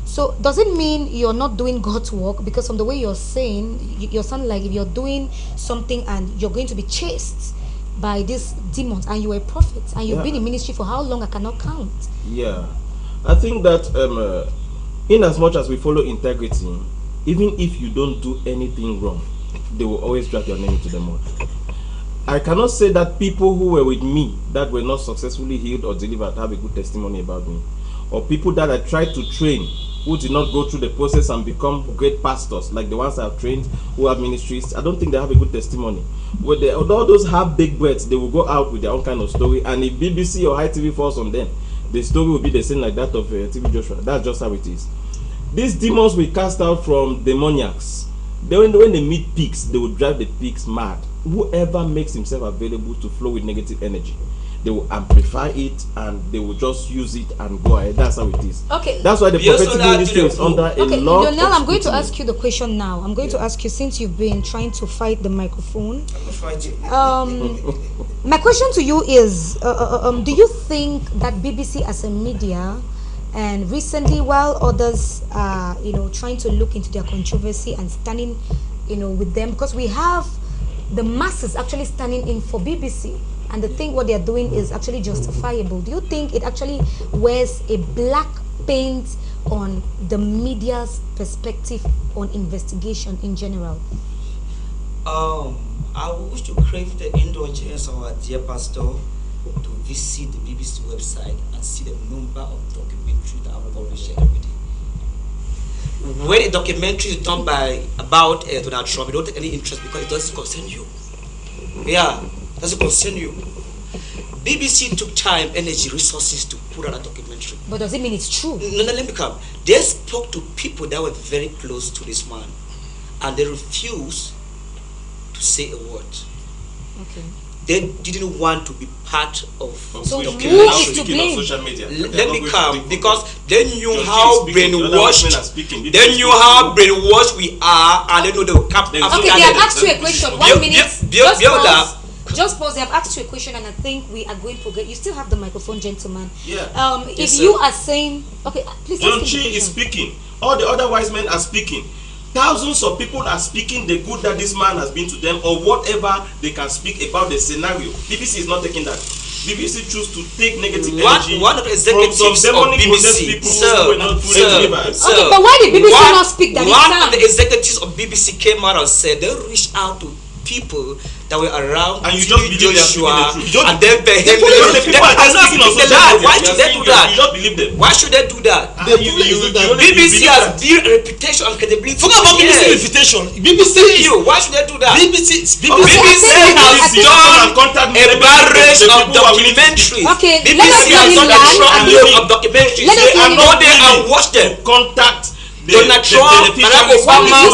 So does it mean you're not doing God's work? Because from the way you're saying, you're sounding like if you're doing something and you're going to be chased by these demons, and you're a prophet and you've Yeah. been in ministry for how long? I cannot count. Yeah, I think that in as much as we follow integrity, even if you don't do anything wrong, they will always drag your name into the mud. I cannot say that people who were with me that were not successfully healed or delivered have a good testimony about me, or people that I tried to train who did not go through the process and become great pastors like the ones I've trained who have ministries. I don't think they have a good testimony. When all those have big breaths, they will go out with their own kind of story, and if BBC or High TV falls on them, the story will be the same like that of TB Joshua. That's just how it is. These demons we cast out from demoniacs. When they meet pigs, they will drive the pigs mad. Whoever makes himself available to flow with negative energy, they will amplify it and they will just use it and go ahead. That's how it is. Okay. That's why the Yes, prophetic so that ministry is under a Okay, lot Lionel, of I'm going to scrutiny. ask you the question now. I'm going to ask you, since you've been trying to fight the microphone. My question to you is, do you think that BBC as a media, and recently while others are, trying to look into their controversy and standing, with them, because we have the masses actually standing in for BBC, and they think what they're doing is actually justifiable. Do you think it actually wears a black paint on the media's perspective on investigation in general? I wish to crave the indulgence of our dear pastor to visit the BBC website and see the number of documentaries that are published every day. When a documentary is done about Donald Trump, you don't take any interest because it doesn't concern you. Yeah, it doesn't concern you. BBC took time, energy, resources to put out a documentary. But does it mean it's true? No, let me come. They spoke to people that were very close to this man, and they refused to say a word. Okay. they didn't want to be part of So the who occupation. is to blame? Social media. Let me come, because they knew John G how is speaking, the other brainwashed, women are speaking, they BBC knew is how brainwashed we are, and they know they will cap. There is Okay, no- they have asked you a question. 1 minute. Just Biola. pause. Just pause. They have asked you a question, and I think we are going to get. You still have the microphone, gentlemen. Yeah. If Yes, you sir. are saying, okay, please. John ask him Chi the is question. speaking. All the other wise men are speaking. Thousands of people are speaking the good that this man has been to them, or whatever they can speak about the scenario. BBC is not taking that. BBC choose to take negative energy One of the from some executives of demonic possessed BBC, people who were not fully believers. Okay, but why did BBC not speak that it's One time? of the executives of BBC came out and said they reached out to people that were around And you TB just believe they are speaking Joshua, the truth. and then behaved. Because the people are just speaking on social media. Why You should are they saying do you that? just believe them. Why should they do that? The problem is that BBC has built a reputation and credibility. Forget about BBC Yes. reputation. BBC Thank is you. Why should they do that? BBC Okay, BBC I think- has I done contact me. a barrage The of people who are willing to documentaries. Okay, let BBC us has let him done a land. truckload of documentaries. Let us They let are him not land. there and watch them. Contact Donald Trump, Barack Obama,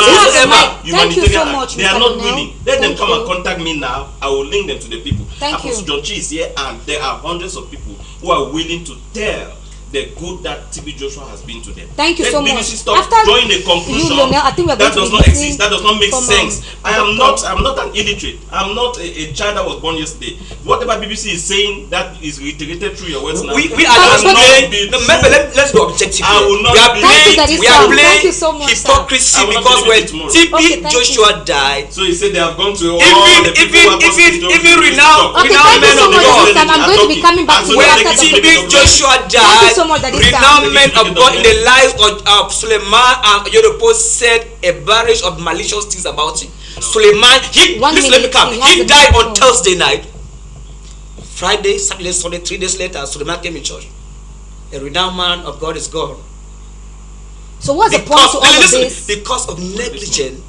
Thank you so much, They are Mr. not Lunel. willing. Let them Thank come you. and contact me now. I will link them to the people. Thank you. Apostle John Chi is here, and there are hundreds of people who are willing to tell the good that TB Joshua has been to them. Thank you Let so BBC much. stop After drawing a conclusion you, Lunel, I think we're going that to does be not listening exist. That does not make from, sense. I am Dr. not an illiterate. I'm not a child that was born yesterday. Whatever BBC is saying, that is reiterated through your words now. We are But- just but- playing. No, maybe let's be objective. I will not We are be- Thank you, playing. Daddy We are Sam. playing Thank you so much, sir. hypocrisy, I will not because believe when it tomorrow. TB Okay, thank Joshua died, So he said they have gone to all the people who are even renowned Okay, renowned thank you men so of much, God. Daddy Sam. I'm going to be coming back to you When after the TB break. Joshua Thank you died, so much, Daddy Sam. renowned men of God in the lives of Suleiman and Yoruba said a barrage of malicious things about him. Suleiman, One listen, let me minute, come. he has He the died on microphone. Thursday night. Friday, Saturday, Sunday, 3 days later, Suleiman came in church. A renowned man of God is gone. So what's the point to all of this? Because of negligence,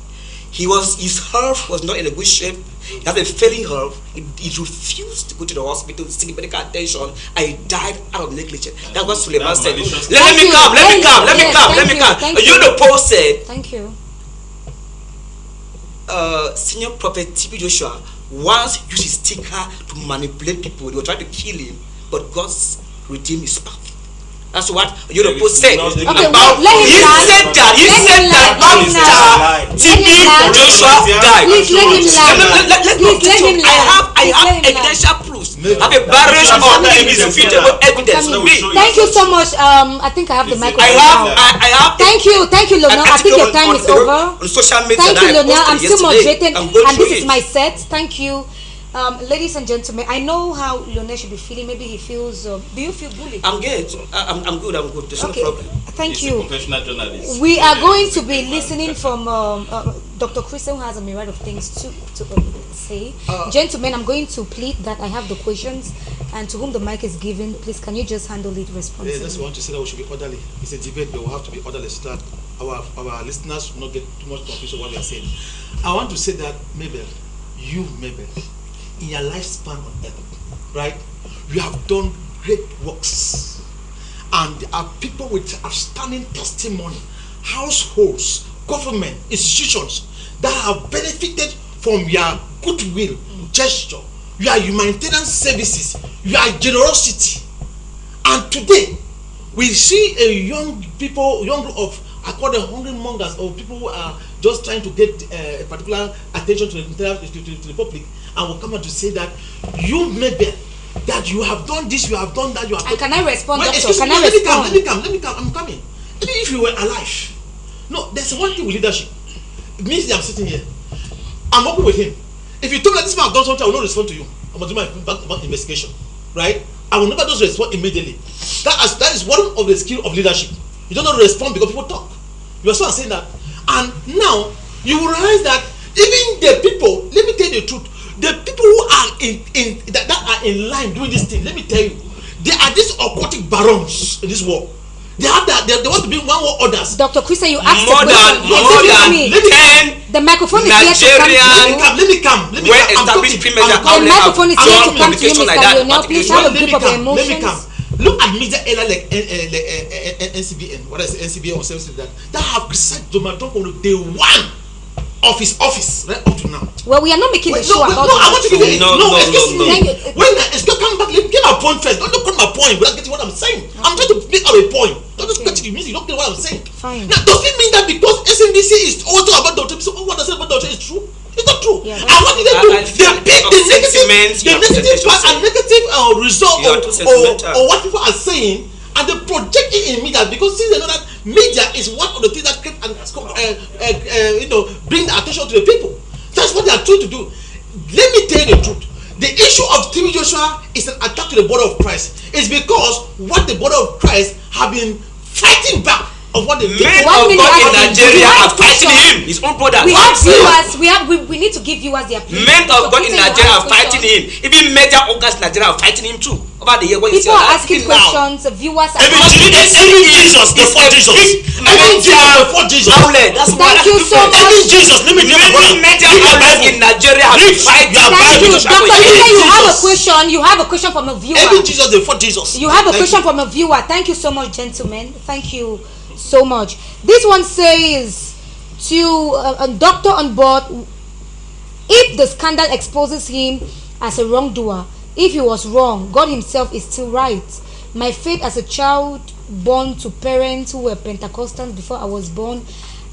his health was not in a good shape. He had a failing health. He refused to go to the hospital to seek medical attention, and he died out of negligence. That's what Suleiman That's said. malicious. Let Thank me you. come. Let me Thank come. you. Let me Yes, come. thank Let me you. come. Thank you. You know, Paul said, Thank you. Senior prophet TB Joshua once used his sticker to manipulate people. They were trying to kill him, but God's redeemed his path. That's what Yoruba said Okay, about. let him He land. said that. He Let said him that land. after Let him TB land. Joshua died. Please let him land. Please let him land. I Please have let him land. evidential proofs. I have a barrage of indisputable evidence. Thank you so much. I think I have the microphone now. I have. Thank you, Lonel. I think your time is over. On social media, Thank you, Lonel. I'm still moderating, I'm going and this through is it. my set. Thank you. Ladies and gentlemen, I know how Lonel should be feeling. Maybe he feels. Do you feel bullied? I'm good. I'm good. I'm good. There's Okay. no problem. Thank He's a you. professional journalist. We are going to be listening from Dr. Christian, who has a myriad of things to say. Gentlemen, I'm going to plead that I have the questions, and to whom the mic is given, please can you just handle it responsibly? That's want to say that we should be orderly. It's a debate, but we have to be orderly so that our listeners will not get too much confused of what we are saying. I want to say that Mabel, in your lifespan on earth, right, you have done great works, and there are people with outstanding testimony, households, government, institutions that have benefited from your goodwill, gesture, your humanitarian services, your generosity. And today, we see a young group of, I call them hungry mongers, or people who are just trying to get a particular attention to the public, and will come out to say that you maybe that you have done this, you have done that, you have done. Can I respond, Well, Doctor? excuse Can me, I let me respond? come. I'm coming. Even if you were alive, no, there's one thing with leadership. It means that I'm sitting here. I'm working with him. If you told me that this man has done something, I will not respond to you. I must do my back investigation, right? I will never just respond immediately. That is one of the skill of leadership. You don't know to respond because people talk. You are so saying that, and now you will realize that even the people. Let me tell you the truth. The people who are that are in line doing this thing. Let me tell you, they are these aquatic barons in this world. They have that. They want to be one or others. Dr. Christian, you asked More a question. Excuse me. than 10 The microphone is here to come to Nigerian- you. Let me come. where established premarital The counseling microphone is here to come to you, communication like Mr. that. Lionel. Please have a grip of your Let me come. emotions. Look at media area like NCBN. What is NCBN or something like that? That have criticized Donald Trump from day one. of his office right up to now. Well, we are not making the show No, about I want to give you excuse me. no. When excuse come back, get my point first. Don't cut my point without getting what I'm saying. I'm trying to make out a point. Don't just cut it. It means you don't get what I'm saying. Fine. Now, does it mean that because SNDC is also about doctrine, so what I say about doctrine is true? It's not true. Yeah, and what did they do? They pick the negative part and negative result or what people are saying, and they project it in media because since they know that media is one of the things that create and bring the attention to the people. That's what they are trying to do. Let me tell you the truth. The issue of TB Joshua is an attack to the body of Christ. It's because what the body of Christ have been fighting back of what the men of God in Nigeria are fighting him, his own brother. We have viewers. We need to give viewers their opinion. Men of God in Nigeria are fighting him. Even major organs in Nigeria are fighting him too. Over the year, when people are asking questions. Viewers are asking. Even Jesus before Jesus. Even Jesus before Jesus. Thank you so much. Even Jesus. Let me tell you. Many major organs in Nigeria are fighting. Thank you, Doctor. You have a question. You have a question from a viewer. Even Jesus before Jesus. You have a question from a viewer. Thank you so much, gentlemen. Thank you so much. This one says to a doctor on board, if the scandal exposes him as a wrongdoer, if he was wrong, God himself is still right. My faith as a child born to parents who were Pentecostals before I was born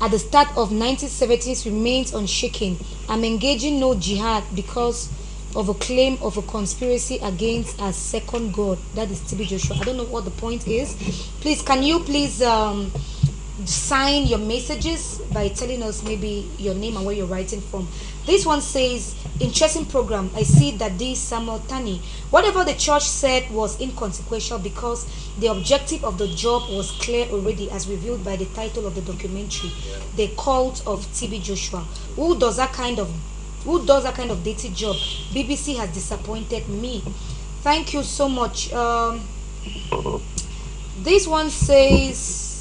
at the start of 1970s remains unshaken. I'm engaging no jihad because of a claim of a conspiracy against a second God, that is TB Joshua. I don't know what the point is. Please, can you please sign your messages by telling us maybe your name and where you're writing from. This one says, interesting program. I see that this Samuel Tani, whatever the church said was inconsequential because the objective of the job was clear already as revealed by the title of the documentary, The Cult of TB Joshua. Who does that kind of dirty job? BBC has disappointed me. Thank you so much. This one says,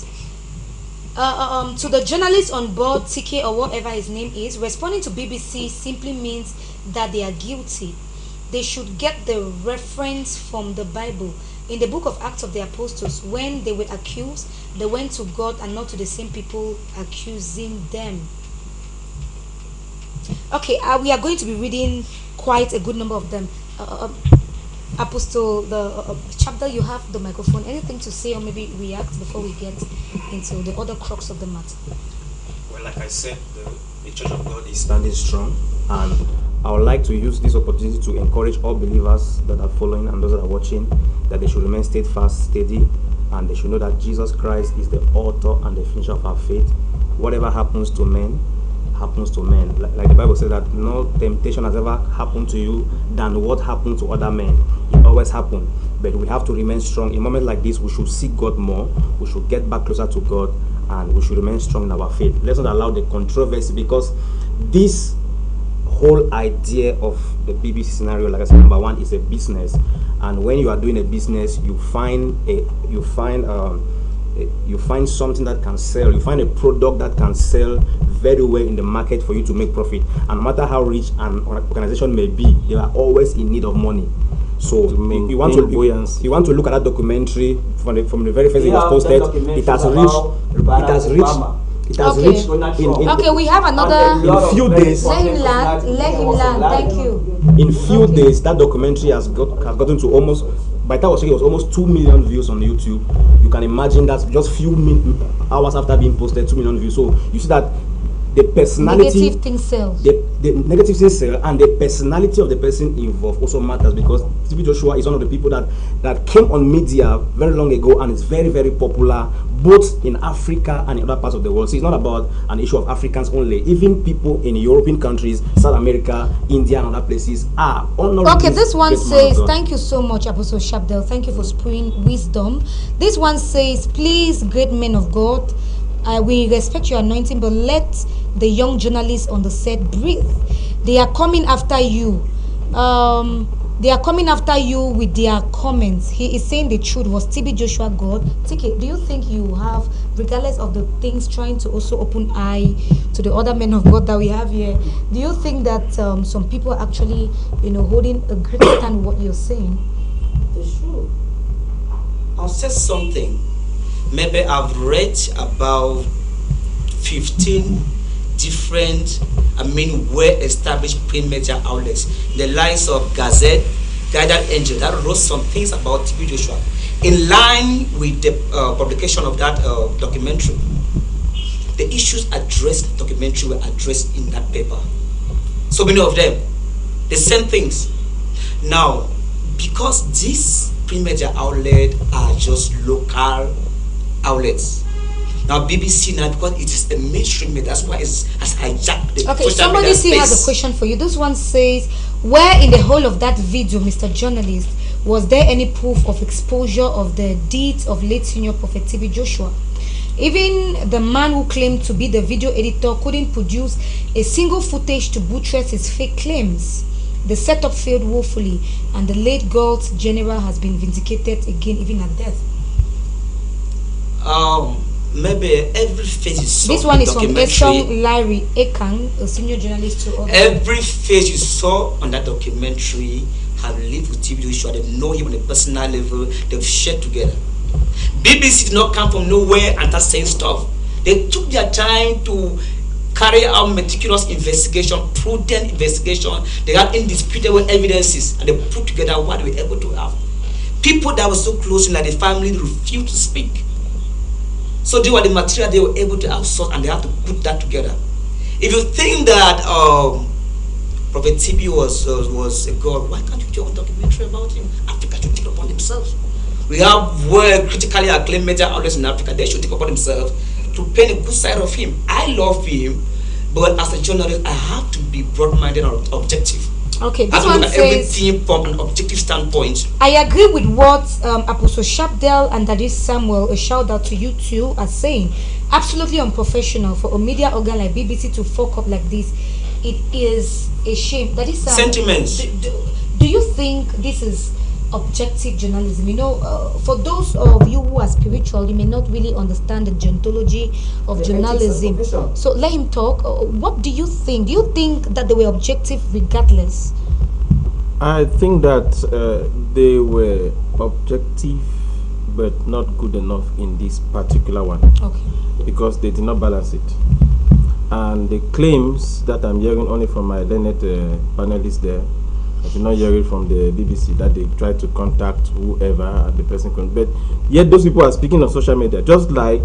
to the journalists on board, TK or whatever his name is, responding to BBC simply means that they are guilty. They should get the reference from the Bible. In the book of Acts of the Apostles, when they were accused, they went to God and not to the same people accusing them. Okay, we are going to be reading quite a good number of them. Apostle, the chapter, you have the microphone. Anything to say or maybe react before we get into the other crux of the matter? Well, like I said, the Church of God is standing strong, and I would like to use this opportunity to encourage all believers that are following and those that are watching that they should remain steadfast, steady, and they should know that Jesus Christ is the author and the finisher of our faith. Whatever happens to men, happens to men. Like the Bible says that no temptation has ever happened to you than what happened to other men. It always happens. But we have to remain strong. In moments like this, we should seek God more. We should get back closer to God, and we should remain strong in our faith. Let's not allow the controversy, because this whole idea of the BBC scenario, like I said, number one, is a business. And when you are doing a business, you find something that can sell. You find a product that can sell very well in the market for you to make profit. And no matter how rich an organization may be, they are always in need of money. So you want to look at that documentary from the very first it was posted. It has reached okay, we have another. In few days. Let him land. Thank you. In few days, that documentary has gotten to almost, by the time I was checking, it was almost 2 million views on YouTube. You can imagine that's just few hours after being posted, 2 million views. So you see that the personality, negative things sell. The negative things sell, and the personality of the person involved also matters, because TB Joshua is one of the people that came on media very long ago and is very, very popular both in Africa and in other parts of the world. So it's not about an issue of Africans only. Even people in European countries, South America, India, and other places are honoring. Okay, this one says, thank you so much, Apostle Shabdel. Thank you for spewing wisdom. This one says, please, great men of God, we respect your anointing, but let the young journalists on the set breathe. They are coming after you. They are coming after you with their comments. He is saying the truth. Was TB Joshua God? TK, do you think you have, regardless of the things trying to also open eye to the other men of God that we have here, do you think that some people are actually, holding a great stand what you're saying? It's true. I'll say something. Maybe I've read about 15 different, well-established print media outlets. The likes of Gazette, Guided Angel, that wrote some things about TB Joshua. In line with the publication of that documentary, the issues addressed in the documentary were addressed in that paper. So many of them, the same things. Now, because these print media outlets are just local outlets, now BBC now, because it is a mainstream media, that's why it has hijacked the Okay, social somebody media still has a space. question for you. This one says, where in the whole of that video, Mr. Journalist, was there any proof of exposure of the deeds of late senior Prophet TB Joshua? Even the man who claimed to be the video editor couldn't produce a single footage to buttress his fake claims. The setup failed woefully, and the late God's general has been vindicated again, even at death. Maybe every face you saw This one in is the from documentary, Esong Larry Ekang, a senior journalist to others. every face you saw on that documentary have lived with TB Joshua. They know him on a personal level. They've shared together. BBC did not come from nowhere and start saying stuff. They took their time to carry out meticulous investigation, prudent investigation. They had indisputable evidences, and they put together what they were able to have. People that were so close, like the family, refused to speak. So they were the material they were able to outsource, and they had to put that together. If you think that Prophet TB was a god, why can't you do a documentary about him? Africa should take it upon themselves. We have well critically acclaimed media outlets in Africa. They should take upon themselves to paint a good side of him. I love him, but as a journalist, I have to be broad-minded and objective. Okay, I this have to one look at says, everything from an objective standpoint. I agree with what Apostle Sharpdale and Daddy Samuel, a shout out to you too, are saying. Absolutely unprofessional for a media organ like BBC to fuck up like this. It is a shame. Daddy Sam, Sentiments. do you think this is objective journalism? You know, for those of you who are spiritual, you may not really understand the deontology of journalism. So let him talk. What do you think? Do you think that they were objective regardless? I think that they were objective but not good enough in this particular one. Okay. Because they did not balance it. And the claims that I'm hearing only from my learned panelists there, I did not hear it from the BBC that they tried to contact whoever and the person couldn't. But yet those people are speaking on social media, just like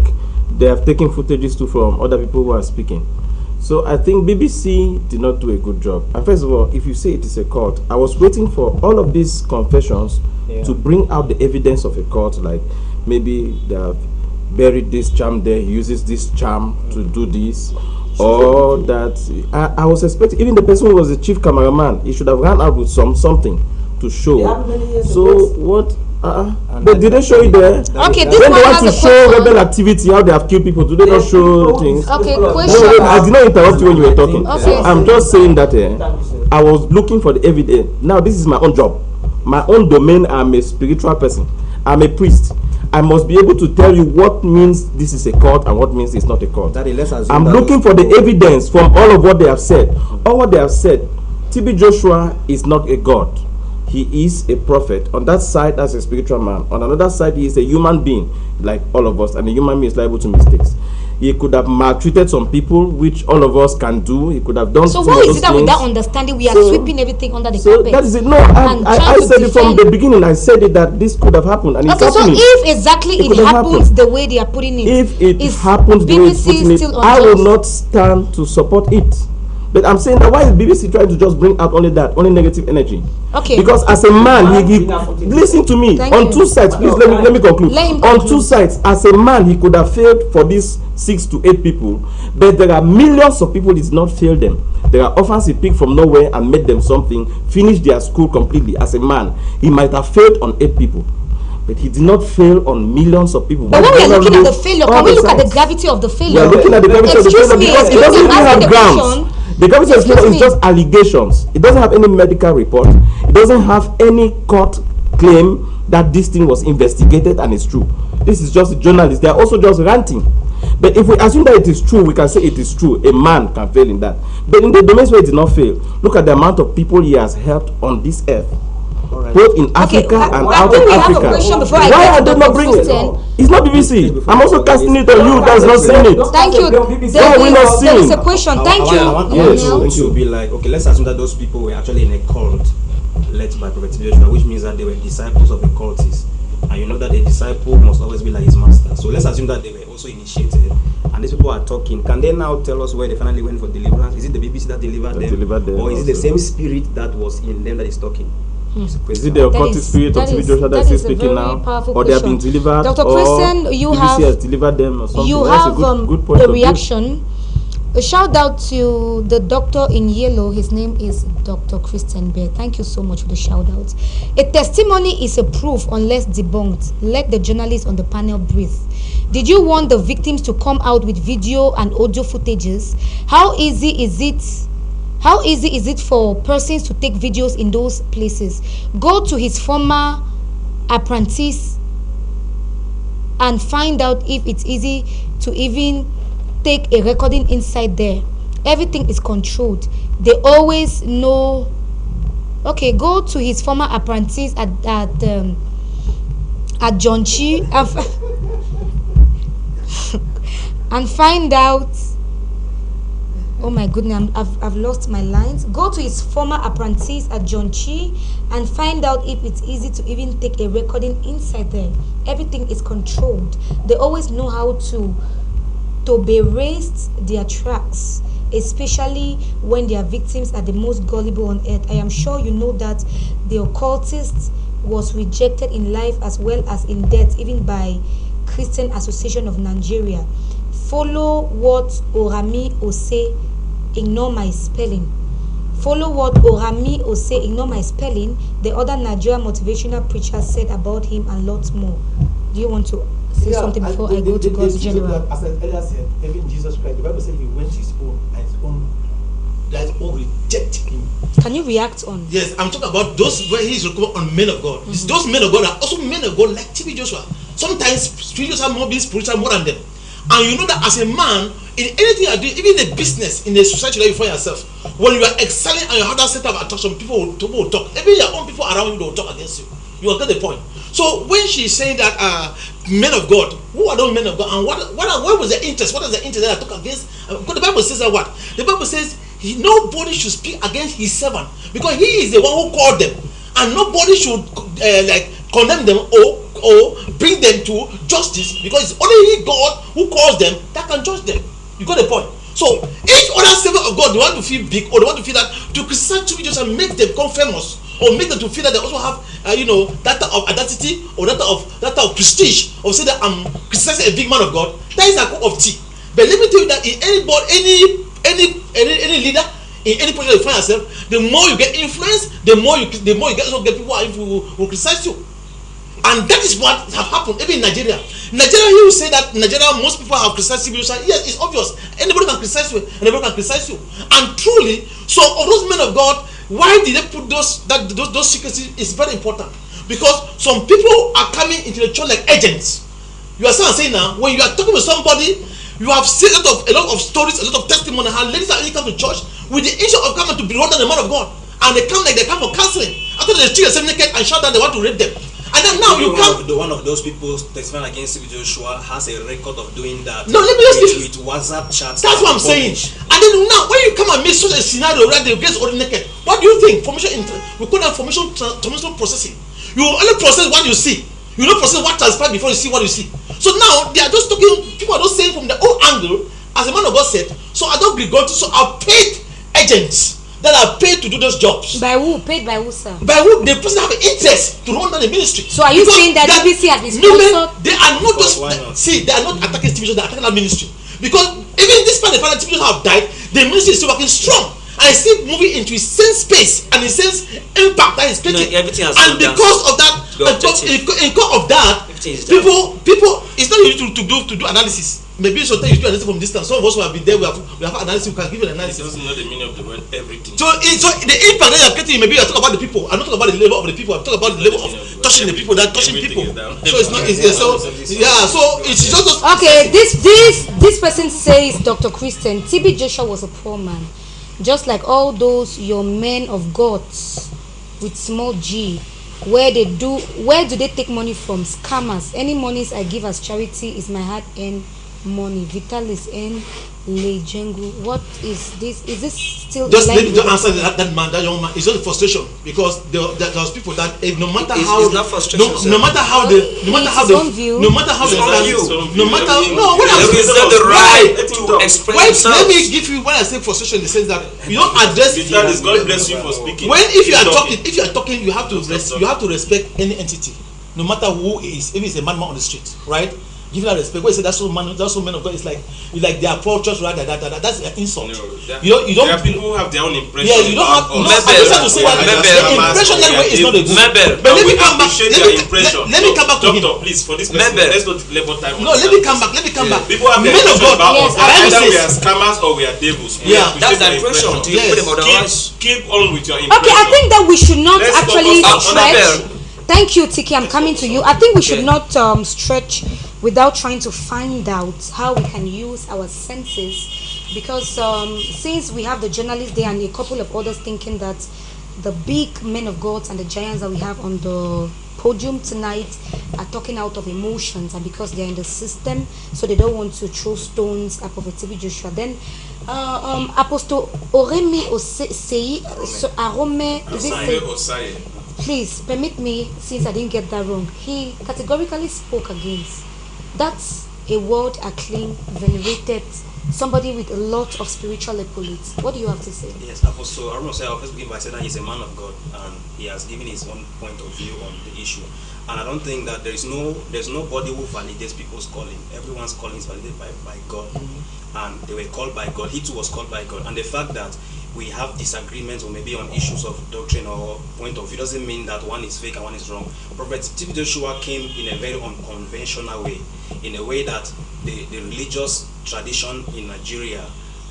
they have taken footages too from other people who are speaking. So I think BBC did not do a good job. And first of all, if you say it is a cult, I was waiting for all of these confessions to bring out the evidence of a cult, like maybe they have buried this charm there, he uses this charm to do this. Or that I was expecting, even the person who was the chief cameraman, he should have run out with something to show. So what? But did they show it there? Okay, When this they one want has to a show question. rebel activity, how they have killed people, do they not show things? Okay, No, question. I did not interrupt you when you were talking. Okay. I'm just saying that I was looking for the evidence. Now this is my own job, my own domain. I'm a spiritual person. I'm a priest. I must be able to tell you what means this is a cult and what means it's not a cult. I'm looking for the evidence from all of what they have said. All what they have said, TB Joshua is not a god. He is a prophet. On that side, that's a spiritual man. On another side, he is a human being, like all of us, and a human being is liable to mistakes. He could have maltreated some people, which all of us can do. He could have done. So some why of is those it that things. without understanding we are So- sweeping everything under the So carpet? that is it. No, And I trying to said it from defend. the beginning. I said it that this could have happened, and it's Okay, so happening. if exactly It it could have happens happened. the way they are putting it, If it is happens the way it's BBC putting it, still I will unjust? not stand to support it. But I'm saying that why is BBC trying to just bring out only that, only negative energy? Okay. Because as a man, he listen to me. Thank On you. two sides, please let me conclude. Let him On conclude. two sides, as a man, he could have failed for these 6 to 8 people, but there are millions of people he did not fail them. There are orphans he picked from nowhere and made them something, finished their school completely. As a man, he might have failed on 8 people, but he did not fail on millions of people. But when we are looking at the All failure, can we look at the sides. gravity of the We failure? are looking at the gravity of the Excuse failure me, because it excuse doesn't me, even I'm have asking the grounds. question. The gravity of the failure Excuse is me. just allegations. It doesn't have any medical report. It doesn't have any court claim that this thing was investigated and it's true. This is just journalists. They are also just ranting. But if we assume that it is true, we can say it is true. A man can fail in that. But in the domains where it did not fail, look at the amount of people he has helped on this earth, both in Africa and I out think of we have a Africa. question before I Why get are to they Dr. not bringing it? Susan. It's not BBC. I'm also casting it on you that's not seen it. Thank you. No, we not There is seen. a question. Thank you. I want Yes, to, to be like, okay, let's assume that those people were actually in a cult led by Prophet Joshua, which means that they were disciples of a cultist. And you know that a disciple must always be like his master. So let's assume that they were also initiated. And these people are talking. Can they now tell us where they finally went for deliverance? Is it the BBC that delivered them? Or is it the same spirit that was in them that is talking? Is it the occultist spirit of TB Joshua that is speaking now? Or they have been delivered? Dr. Or Christian, you BBC has delivered them or something? You That's have a good point a of view. reaction. A shout out to the doctor in yellow. His name is Dr. Christian Bear. Thank you so much for the shout out. A testimony is a proof unless debunked. Let the journalists on the panel breathe. Did you want the victims to come out with video and audio footages? How easy is it for persons to take videos in those places? Go to his former apprentice and find out if it's easy to even take a recording inside there. Everything is controlled. They always know. Okay, go to his former apprentice at John Chi and find out. Oh my goodness, I've lost my lines. Go to his former apprentice at John Chi and find out if it's easy to even take a recording inside there. Everything is controlled. They always know how to berate their tracks, especially when their victims are the most gullible on earth. I am sure you know that the occultist was rejected in life as well as in death, even by Christian Association of Nigeria. Follow what Orami Ose, ignore my spelling. Follow what Orami Ose, ignore my spelling, the other Nigerian motivational preacher said about him and lots more. Do you want to say something before I go to God's general? As I earlier said, even Jesus Christ, the Bible said he went his own, and his own rejected him. Can you react on? Yes, I'm talking about those where he's recording on men of God. Those men of God are also men of God like TB Joshua. Sometimes spirituals are more being spiritual more than them. And you know that as a man, in anything you do, even in a business, in a society that you find yourself, when you are excelling and you have that set of attraction, people will talk. Even your own people around you will talk against you. You will get the point. So when she's saying that men of God, who are those men of God, and what was the interest? What is the interest that I took against? Because the Bible says that what? The Bible says nobody should speak against his servant because he is the one who called them, and nobody should condemn them or bring them to justice because it's only God who calls them that can judge them. You got the point. So each other servant of God, they want to feel big or they want to feel that to criticize two videos and make them come famous or make them to feel that they also have that type of identity or that type of prestige or say that I'm criticizing a big man of God. That is a cup of tea. But let me tell you that in any leader in any position you find yourself, the more you get influence, the more you get people who criticize you. And that is what has happened even in Nigeria. Nigeria, you say that Nigeria, most people have criticized civil society. Yes, it's obvious. Anybody can criticize you, and anybody can criticize you. And truly, so all those men of God, why did they put those secrecy is very important. Because some people are coming into the church like agents. You are saying now, when you are talking with somebody, you have seen a lot of stories, a lot of testimony how ladies are come to church with the issue of coming to be rather than the man of God. And they come for counseling. After they steal themselves naked and shout that they want to rape them. And then now you come. One of those people testifying against TB Joshua has a record of doing that. No, let me just with WhatsApp chats. That's what I'm saying. And then now, when you come and make such a scenario where they get already naked, what do you think? We call that information processing. You only process what you see. You don't process what transpired before you see what you see. So now they are just talking. People are just saying from their own angle, as a man of God said. So I don't regret. So I paid agents that are paid to do those jobs. By who? Paid by who, sir? By who? The person have an interest to run down the ministry. So are you saying that BBC has been sponsored? They are not just they are not attacking TV, they are attacking that ministry. Because even this part the father TV have died, the ministry is still working strong. And it's still moving into its same space and its same impact that is creating. And because of that, people it's not easy to do analysis. Maybe sometimes you do analysis from distance. Some of us who have been there, we have analysis, we can give an analysis. It doesn't know the meaning of the word everything. So the impact that you are creating, maybe you are talking about the people. I'm not talking about the labor of the people. I'm talking about the labor of touching the people, that touching people. So it's not easy. So yeah, so it's just okay. This person says, Dr. Christian, TB Joshua was a poor man, just like all those your men of God with small g. where do they take money from? Scammers. Any monies I give as charity is my hard-earned money. Vitalis N. Lejengu. What is this? Is this still just let me just answer that man, that young man? It's just frustration because there's people that no matter how no matter how they no matter how they no matter how they no matter no what I'm saying the right to express. Let me give you when I say frustration in the sense that you don't address God bless you for speaking. When if you are talking you have to respect any entity no matter who it is, if it's a madman on the street, right? Give that respect. When you say that's so men of God, it's like they are pro church rather that's an insult. No, you don't. There are people who have their own impression. Yeah, you don't have. I'm to say that the impression that way is not a good. But let me come back. Let me come back to him. Doctor, please, for this person, let's not labor time. No, let me come back. People have men of God. Yes, either we are scammers or we are devils. Yeah, that's the impression. Keep on with your impression. Okay, I think that we should not actually stretch. Thank you, Tiki. I'm coming to you. I think we should not stretch without trying to find out how we can use our senses, because since we have the journalists there and a couple of others thinking that the big men of God and the giants that we have on the podium tonight are talking out of emotions and because they're in the system, so they don't want to throw stones at Prophet TB Joshua. Then Apostle Oremi Osei Arome, please permit me, since I didn't get that wrong, he categorically spoke against. That's a world acclaimed, venerated, somebody with a lot of spiritual epaulettes. What do you have to say? Yes, Apostle Aaron Osei, I'll first begin by saying that he's a man of God and he has given his own point of view on the issue. And I don't think that there's nobody who validates people's calling. Everyone's calling is validated by God. And they were called by God. He too was called by God. And the fact that we have disagreements or maybe on issues of doctrine or point of view doesn't mean that one is fake and one is wrong. Prophet TB Joshua came in a very unconventional way, in a way that the religious tradition in Nigeria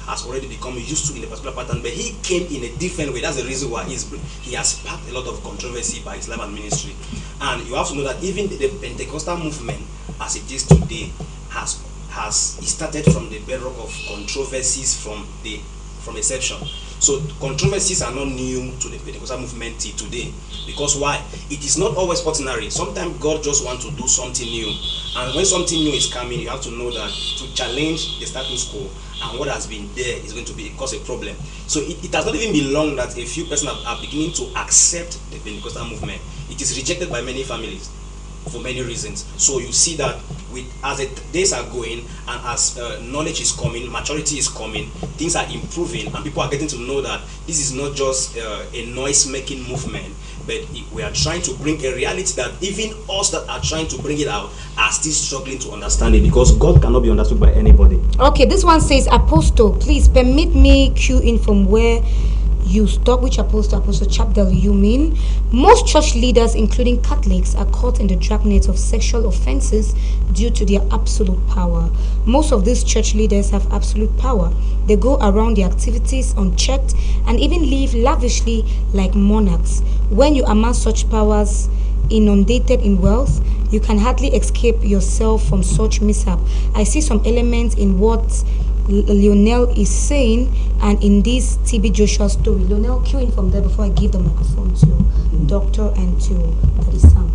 has already become used to in a particular pattern, but he came in a different way. That's the reason why he has sparked a lot of controversy by Islam and ministry. And you have to know that even the Pentecostal movement, as it is today, it started from the bedrock of controversies from inception. So controversies are not new to the Pentecostal movement today. Because why? It is not always ordinary. Sometimes God just wants to do something new. And when something new is coming, you have to know that to challenge the status quo and what has been there is going to cause a problem. So it has not even been long that a few persons are beginning to accept the Pentecostal movement. It is rejected by many families for many reasons. So you see that as the days are going and as knowledge is coming, maturity is coming, things are improving, and people are getting to know that this is not just a noise-making movement, but we are trying to bring a reality that even us that are trying to bring it out are still struggling to understand it, because God cannot be understood by anybody. Okay, this one says, Apostle, please permit me cue in from where you stop. Which apostle? Apostle Chapdell, you mean? Most church leaders, including Catholics, are caught in the dragnet of sexual offenses due to their absolute power. Most of these church leaders have absolute power. They go around their activities unchecked and even live lavishly like monarchs. When you amass such powers, inundated in wealth, you can hardly escape yourself from such mishap. I see some elements in what Lionel is saying and in this TB Joshua story. Lionel, cue in from there before I give the microphone to Doctor and to Daddy Sam.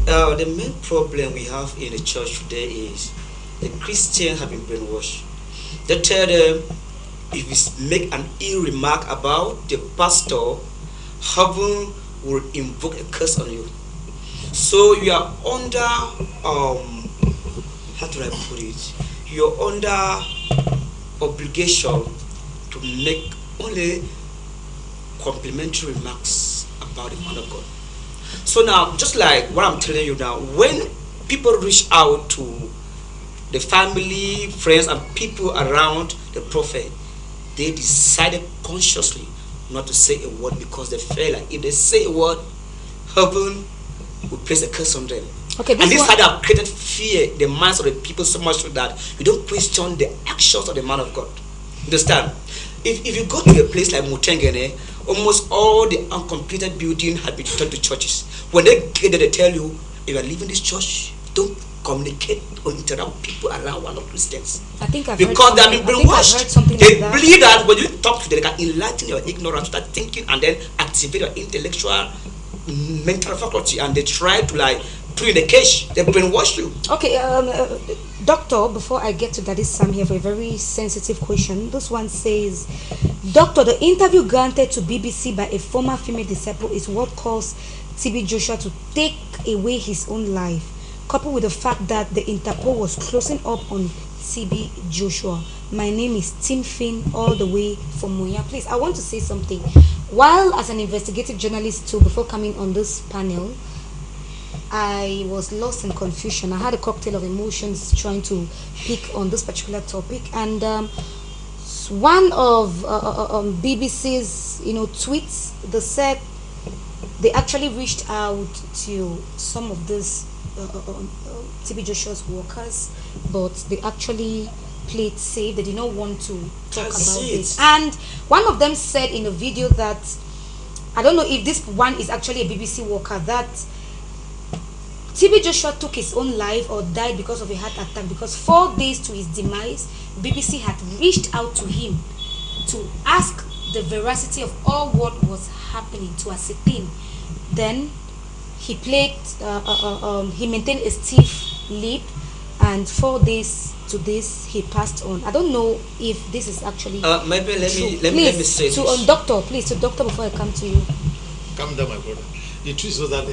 The main problem we have in the church today is the Christians have been brainwashed. They tell them if you make an ill remark about the pastor, heaven will invoke a curse on you. So you are under how do I put it? You're under obligation to make only complimentary remarks about the man of God. So now, just like what I'm telling you now, when people reach out to the family, friends, and people around the prophet, they decided consciously not to say a word because they feel like if they say a word, heaven will place a curse on them. Okay, and this had created fear in the minds of the people so much so that you don't question the actions of the man of God. Understand? If you go to a place like Mutengene, almost all the uncompleted building had been turned to churches. When they get there, they tell you, if you are leaving this church, don't communicate or interact with people around one of Christians. I think I've because they have been brainwashed. They like believe that when you talk to them, they can enlighten your ignorance, start thinking, and then activate your intellectual mental faculty, and they try to like put in a cage. They brainwash you. Okay, doctor, before I get to that, this I'm here for a very sensitive question. This one says, Doctor, the interview granted to BBC by a former female disciple is what caused TB Joshua to take away his own life, coupled with the fact that the Interpol was closing up on TB Joshua. My name is Tim Finn, all the way from Moya. Please, I want to say something. While as an investigative journalist too, before coming on this panel, I was lost in confusion. I had a cocktail of emotions trying to pick on this particular topic, and one of BBC's tweets, they said they actually reached out to some of these TB Joshua's workers, but they actually played safe. They did not want to talk about this. And one of them said in a video that, I don't know if this one is actually a BBC worker, that TB Joshua took his own life or died because of a heart attack because 4 days to his demise, BBC had reached out to him to ask the veracity of all what was happening, to ascertain. Then he played, he maintained a stiff lip, and 4 days to this he passed on. I don't know if this is actually maybe let true. me say to this. Doctor, please, to doctor, before I come to you. Calm down, my brother. The truth is that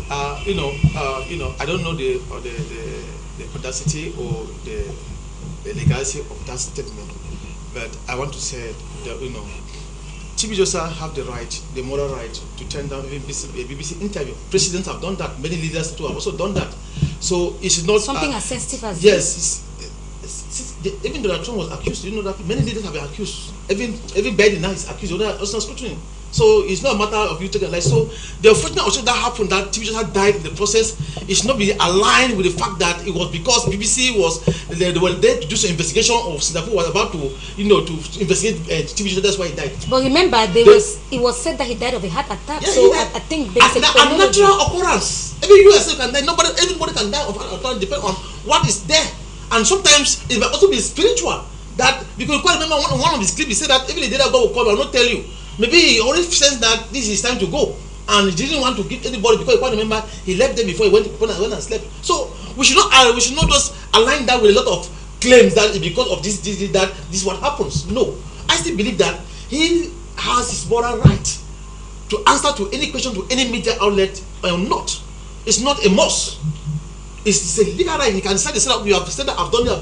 I don't know the audacity or the legality of that statement, but I want to say that TB Joshua have the right, the moral right, to turn down even a BBC interview. Presidents have done that. Many leaders too have also done that. So it's not something as sensitive as yes. Even Donald Trump was accused. You know that many leaders have been accused. Even Biden now is accused. Also scrutiny. So it's not a matter of you taking life. So the unfortunate also that happened, that TB Joshua died in the process, it should not be aligned with the fact that it was because BBC was they were there to do some investigation of Singapore was about to to investigate TB Joshua. That's why he died. But remember, it was said that he died of a heart attack. Yeah, so I think there is a natural occurrence. Every US can die. Everybody can die of heart attack, depending on what is there. And sometimes it might also be spiritual. That because you quite remember one of his clips, he said that even the day that God will come, I will not tell you. Maybe he already sensed that this is time to go, and he didn't want to give anybody because you can't remember he left them before he went and slept. So we should not just align that with a lot of claims that because of this is what happens. No, I still believe that he has his moral right to answer to any question to any media outlet or not. It's not a must. It's a legal right. He can decide to say that you have said that I've done this.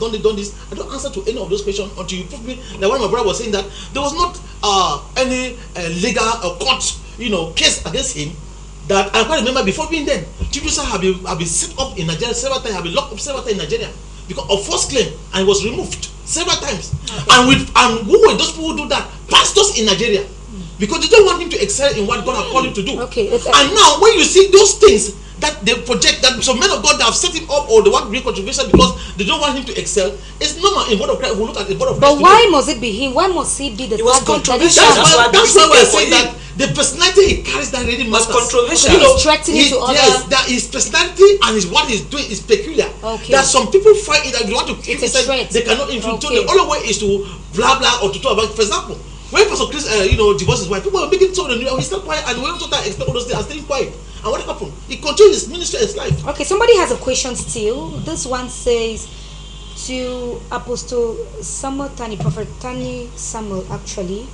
I don't answer to any of those questions until you prove me. Like when my brother was saying that there was not any legal court case against him. That I can't remember before being then. TB Joshua have been set up in Nigeria several times. Have been locked up several times in Nigeria because of false claim, and was removed several times. Okay. And who were those people who do that? Pastors in Nigeria, because they don't want him to excel in what God has called him to do. Okay. And now when you see those things that they project, that some men of God that have set him up or they want to bring controversy because they don't want him to excel, it's normal in Body of Christ. We look at the Body of Christ. But why must it be him? Why must he be the controversial? That's why we're saying that the personality he carries that really matters. Controversial. Yes, that his personality and what he's doing is peculiar. Okay. That some people find it that you want to keep it's a threat. They cannot influence. Okay. The only way is to blah blah or to talk about. For example, when Pastor Chris divorced his wife, people were making some of the news. He stayed quiet, and when told that expect all those things and staying quiet. And what happened? He continued his ministry and his life. Okay, somebody has a question still. This one says to Apostle Samuel Tani, Prophet Tani Samuel, actually,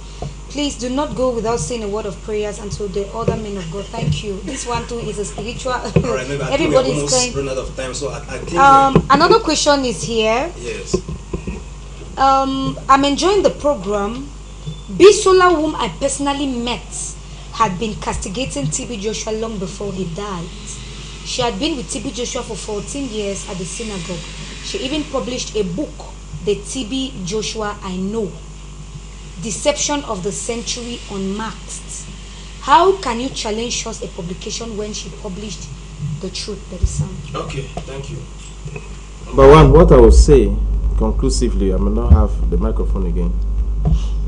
please do not go without saying a word of prayers until the other men of God. Thank you. This one too is a spiritual. Alright, everybody's going. Run out of time, so I think another question is here. Yes. I'm enjoying the program. Bisola, whom I personally met, had been castigating TB Joshua long before he died. She had been with TB Joshua for 14 years at the synagogue. She even published a book, The TB Joshua I Know, Deception of the Century Unmasked. How can you challenge us a publication when she published the truth, that is sound? Okay, thank you. But one, what I will say conclusively, I may not have the microphone again,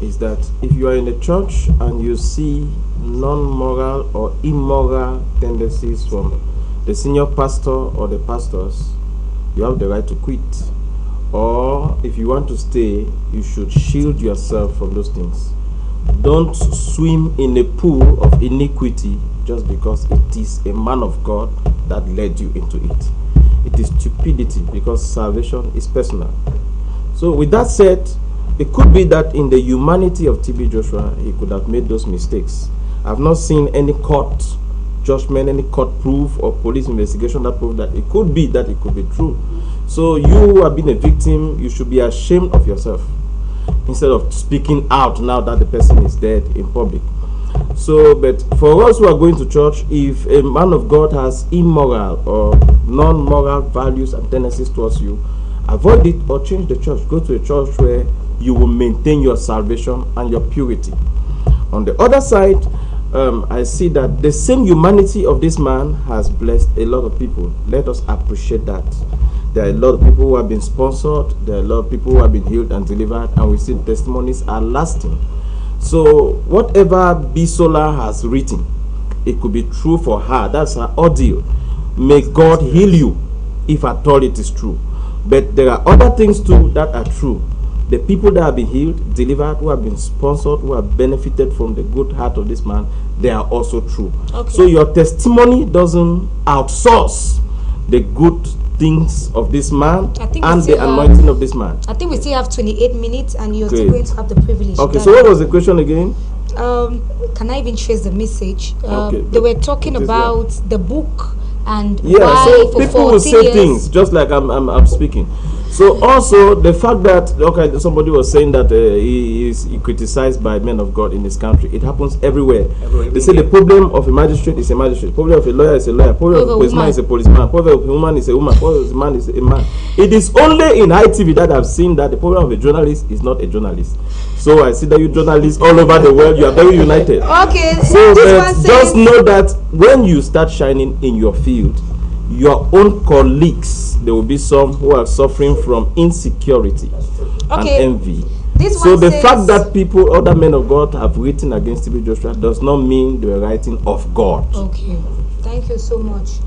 is that if you are in a church and you see non-moral or immoral tendencies from the senior pastor or the pastors, you have the right to quit. Or if you want to stay, you should shield yourself from those things. Don't swim in a pool of iniquity just because it is a man of God that led you into it. It is stupidity, because salvation is personal. So with that said, it could be that in the humanity of TB Joshua, he could have made those mistakes. I've not seen any court judgment, any court proof or police investigation that prove that it could be true. So you who have been a victim, you should be ashamed of yourself instead of speaking out now that the person is dead in public. So, but for us who are going to church, if a man of God has immoral or non-moral values and tendencies towards you, avoid it or change the church. Go to a church where you will maintain your salvation and your purity. On the other side, I see that the same humanity of this man has blessed a lot of people. Let us appreciate that. There are a lot of people who have been sponsored. There are a lot of people who have been healed and delivered, and we see testimonies are lasting. So whatever Bisola has written, it could be true for her. That's her ordeal. May God heal you if at all it is true. But there are other things too that are true. The people that have been healed, delivered, who have been sponsored, who have benefited from the good heart of this man, they are also true. Okay. So your testimony doesn't outsource the good things of this man and the anointing of this man. I think we still have 28 minutes and you're still going to have the privilege. Okay, so what was the question again? Can I even trace the message? Okay, they were talking about the book and why so for people will say things just like I'm speaking. So also the fact that somebody was saying that he is criticized by men of God in this country. It happens everywhere. They say the problem of a magistrate is a magistrate. The problem of a lawyer is a lawyer. The problem of a policeman is a policeman. The problem of a woman is a woman. The problem of a man is a man. It is only in high TV that I've seen that the problem of a journalist is not a journalist. So I see that you journalists all over the world, you are very united. Okay. So just know that when you start shining in your field, your own colleagues, there will be some who are suffering from insecurity and envy. So the fact that people, other men of God, have written against TB Joshua does not mean they were writing of God. Okay, thank you so much.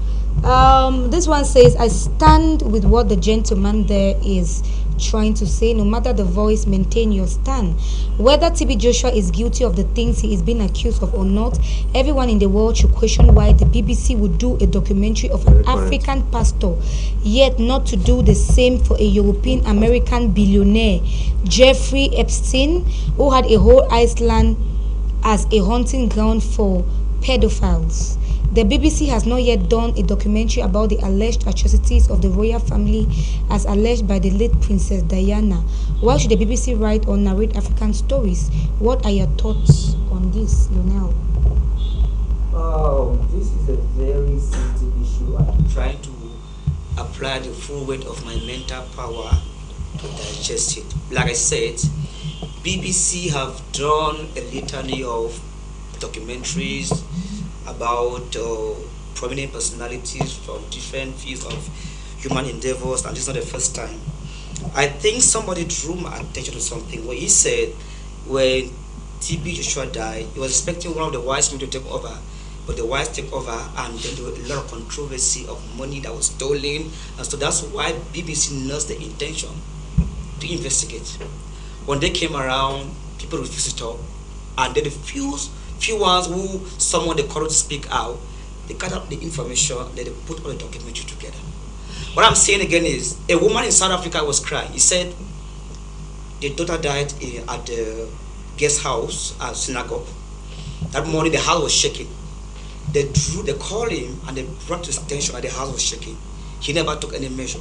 This one says, I stand with what the gentleman there is trying to say. No matter the voice, maintain your stand. Whether TB Joshua is guilty of the things he is being accused of or not, everyone in the world should question why the BBC would do a documentary of an African pastor, yet not to do the same for a European American billionaire, Jeffrey Epstein, who had a whole Iceland as a hunting ground for pedophiles. The BBC has not yet done a documentary about the alleged atrocities of the royal family as alleged by the late Princess Diana. Why should the BBC write or narrate African stories? What are your thoughts on this, Lionel? This is a very sensitive issue. I'm trying to apply the full weight of my mental power to digest it. Like I said, BBC have done a litany of documentaries about prominent personalities from different fields of human endeavors, and this is not the first time. I think somebody drew my attention to something where he said when TB Joshua died, he was expecting one of the wise men to take over, but the wise took over, and then there was a lot of controversy of money that was stolen, and so that's why BBC nursed the intention to investigate. When they came around, people refused to talk, and then the few ones who summoned the courage to speak out, they cut out the information, then they put all the documentary together. What I'm saying again is, a woman in South Africa was crying. He said the daughter died at the guest house at synagogue. That morning the house was shaking. They called him and they brought to his attention that the house was shaking. He never took any measure.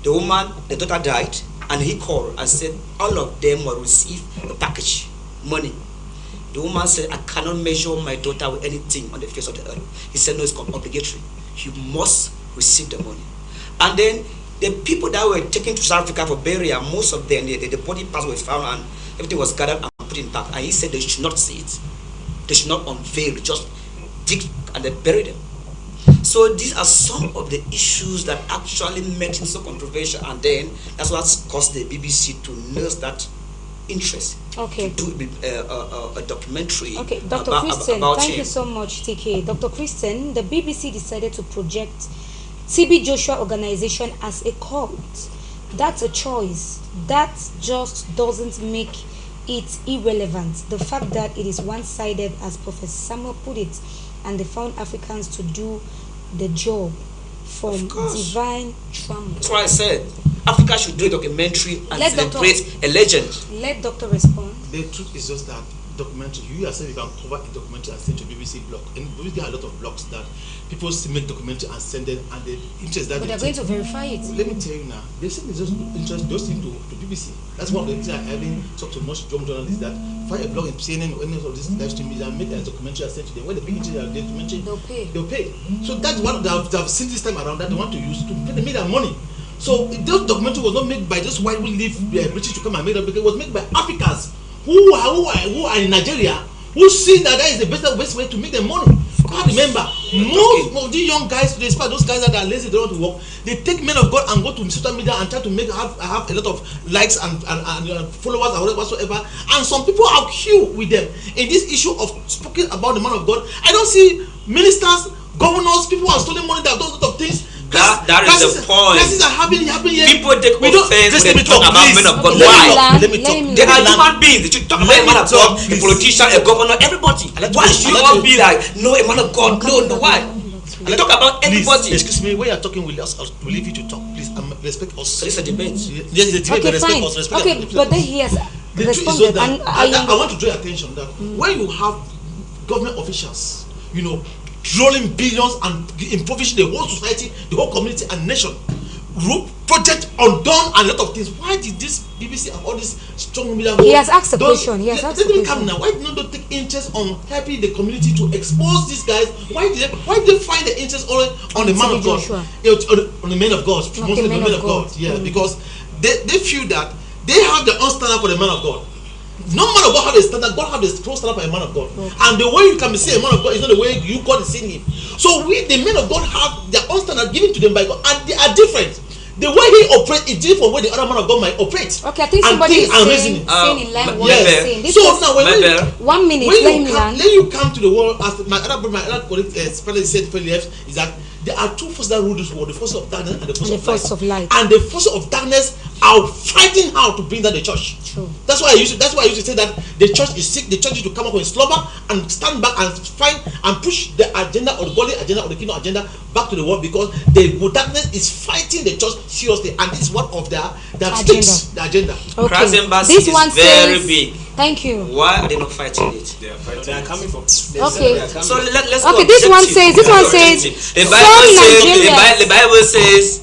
The daughter died, and he called and said all of them will receive a package, money. The woman said, I cannot measure my daughter with anything on the face of the earth. He said, no, it's obligatory. You must receive the money. And then the people that were taken to South Africa for burial, most of them, the body parts were found and everything was gathered and put in back. And he said they should not see it. They should not unveil, just dig and then bury them. So these are some of the issues that actually made him so controversial, and then that's what caused the BBC to nurse that interest. Okay. To do a documentary. Okay, Dr. Christian, thank you so much, TK. Dr. Christian, the BBC decided to project TB Joshua organization as a cult. That's a choice. That just doesn't make it irrelevant. The fact that it is one-sided, as Professor Samuel put it, and they found Africans to do the job from divine trauma. That's why I said Africa should do a documentary and Let celebrate a legend. Let Doctor respond. The truth is just that documentary, you yourself, you can cover a documentary and send to BBC blog. And BBC have a lot of blogs that people make documentary and send it, and the interest that But they're going to verify it. Let me tell you now, they said it's just interest those things to BBC. That's one of the things I haven't talked to most young journalists that find a blog in CNN or any of these live stream media and make a documentary and send to them. When they big interest in the documentary, they'll pay. So that's what they've seen this time around that they want to use to pay them their money. So this documentary was not made by just white who live British to come and make it, because it was made by Africans who are in Nigeria, who see that is the best way to make them money. I remember most of these young guys, despite those guys that are lazy, they don't want to work, they take men of God and go to social media and try to have a lot of likes and followers or whatsoever. And some people are queue with them in this issue of speaking about the man of God. I don't see ministers, governors, people who are stealing money, that have done a lot of things. That is the point. Crises are happening here. People take offense when they talk about men of God. Okay, Why? Let me talk. They are human beings. They should talk about a man of God, a politician, a governor, everybody. Why should you all be like, no, a man of God? No, why? They talk about everybody. Excuse me, when you are talking with us, we'll leave you to talk. Please, respect us. So it's a debate. Yes, it's a debate, Okay, but respect fine. us. Respect Okay, us. but then he has The truth is responded. that And I want to draw your attention that when you have government officials, rolling billions and impoverishing the whole society, the whole community and nation, project undone and a lot of things. Why did this BBC and all this strong media? He has asked a question. He has asked a Let me question. come now. Why did they take interest on helping the community to expose these guys? Why did they find the interest only on the man of God? Joshua. On the men of God, mostly the men of God. Yeah, because they feel that they have their own standard for the man of God. No man of God have a standard. God have the strong standard for a man of God. Okay. And the way you can see a man of God is not the way you God is seeing him. So the men of God have their own standard given to them by God, and they are different. The way he operates is different from the way the other man of God might operate. Okay, I think somebody is saying in line what you're saying. This so now when 1 minute, when you come to the world, as my other colleague said before he left, is that there are two forces that rule this world: the force of darkness and the force of light. And the force of darkness are fighting how to bring down the church. True. That's why I used to say that the church is sick. The church is to come up with slumber and stand back and fight and push the agenda or the godly agenda or the kingdom agenda back to the world, because the darkness is fighting the church seriously, and this is one of their sticks, the agenda. Okay. This one is very big. Thank you. Why are they not fighting it? They are fighting. They are coming from. Okay. So let's okay. This one says. The Bible says,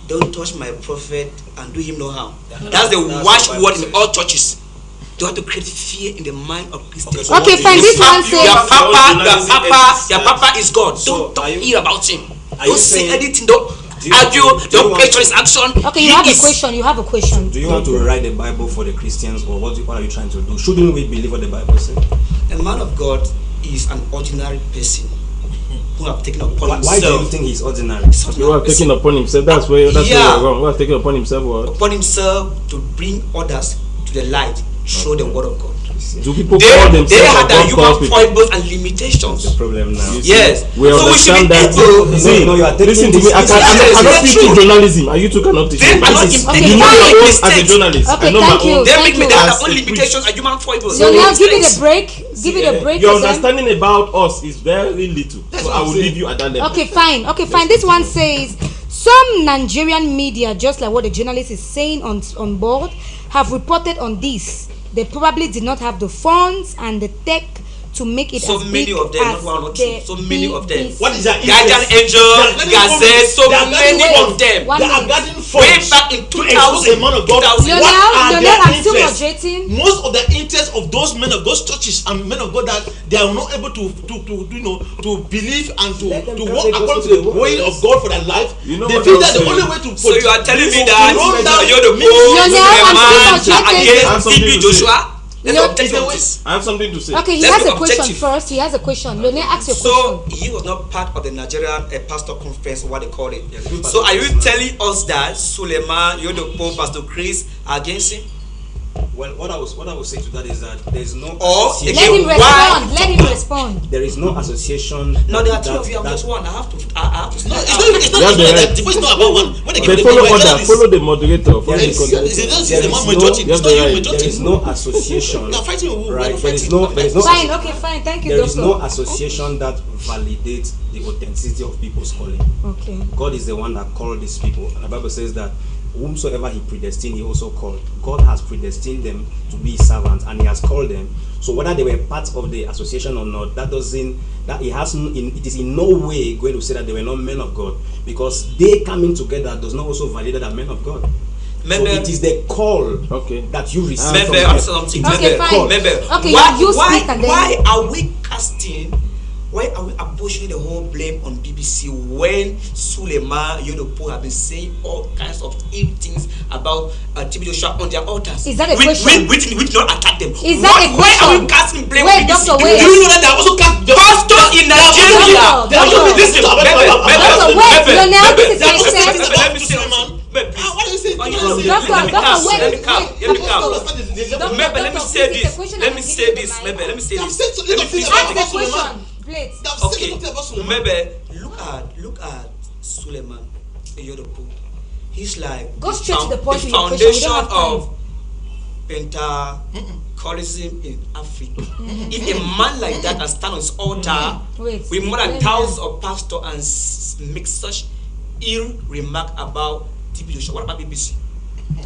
"Don't touch my prophet and do him no harm." That's the watchword in all churches. You have to create fear in the mind of Christians. Okay, fine. This one says, your papa is God. Don't hear about him. Don't say anything. Don't argue. Don't question his action. Okay, you have a question. You have a question. Do you want to write the Bible for the Christians, or what are you trying to do? Shouldn't we believe what the Bible says? A man of God is an ordinary person who have taken upon himself. Why do you think he's ordinary? Who have taken upon himself? That's where you're wrong. Who have taken upon himself what? Upon himself to bring others to the light through the word of God. Do people call themselves? They had their human foibles and limitations. The problem now. Yes. We understand that. See, listen to me. I cannot teach you journalism, and you two cannot teach me. You know your own as a journalist. I know my own. They make me their own limitations and human foibles. So now give it a break. Give it a break. Your understanding about us is very little. So I will leave you at that level. Okay, fine. Okay, fine. This one says some Nigerian media, just like what the journalist is saying on board, have reported on this. They probably did not have the funds and the tech to make it so as many big of them, as not one or two. So many of them. What is that? Guardian Angel, Gazette, so many of them. They are guarding way funds back in to expose a man of God. Lionel, I'm still moderating. Most of the interests of those men of those churches and men of God that they are not able to believe and to walk according to the way of God for their life. They feel that the only way to. So you are telling me that you're the against TB Joshua? I have something to say. Okay, he has a question first. He has a question. Lionel, ask your question. So he was not part of the Nigerian pastor conference, or what they call it. So are you telling us that Suleiman, Yodopo, Pastor Chris are against him? Well, what I would say to that is that there is no Or association. Let him Why? respond. Let him respond. There is no association. No, there are two that- of you. I'm that- just one. I have to. No, it's not Yeah, that. The voice is not about one. When they Okay, give follow the order. Follow the moderator. Follow the It's conduct. the one no- majority. you have It's the not you right. majority. There is no association. You are fighting with who? Right. You are There is fighting. no Fine, okay, fine. Thank you, there is no doctor. association that validates the authenticity of people's calling. Okay. God is the one that called these people. And the Bible says that whomsoever he predestined, he also called. God has predestined them to be his servants, and he has called them. So whether they were part of the association or not, that doesn't, that it has, it is in no way going to say that they were not men of God, because they coming together does not also validate that men of God. So Maybe- it is the call Okay. that you receive from Maybe God. I'm something. Okay, Maybe. fine. Maybe. Okay, why, you why, speak and then- why are we casting? Why are we apportioning the whole blame on BBC when Suleiman Yodopo have been saying all kinds of ill things about TB Joshua on their altars? Is that a question? Which not attack them? Is that a Why are we question? casting blame Wait, on BBC? doctor, wait. Do you know that they are also Pastor in Nigeria. Doctor, Listen, Doctor, wait, Lionel, this is my sense. Let me say something. Why do you say? Doctor, wait, Let me calm. wait. Let me calm. Doctor, Maybe let me doctor, say please, this. the question Let I'm me giving say you the this. mic. Maybe let me say They have this. said so- Let me they finish have Ask said the something. question, please. Okay. About Suleiman. Maybe look at Suleiman Yodopo. He's like Go straight to the point the with your question. We foundation don't have time. of Pentecostalism in Africa. If a man like that can stand on his altar Wait, with more than let me- thousands of pastors and make such ill remark about TB Joshua, what about BBC?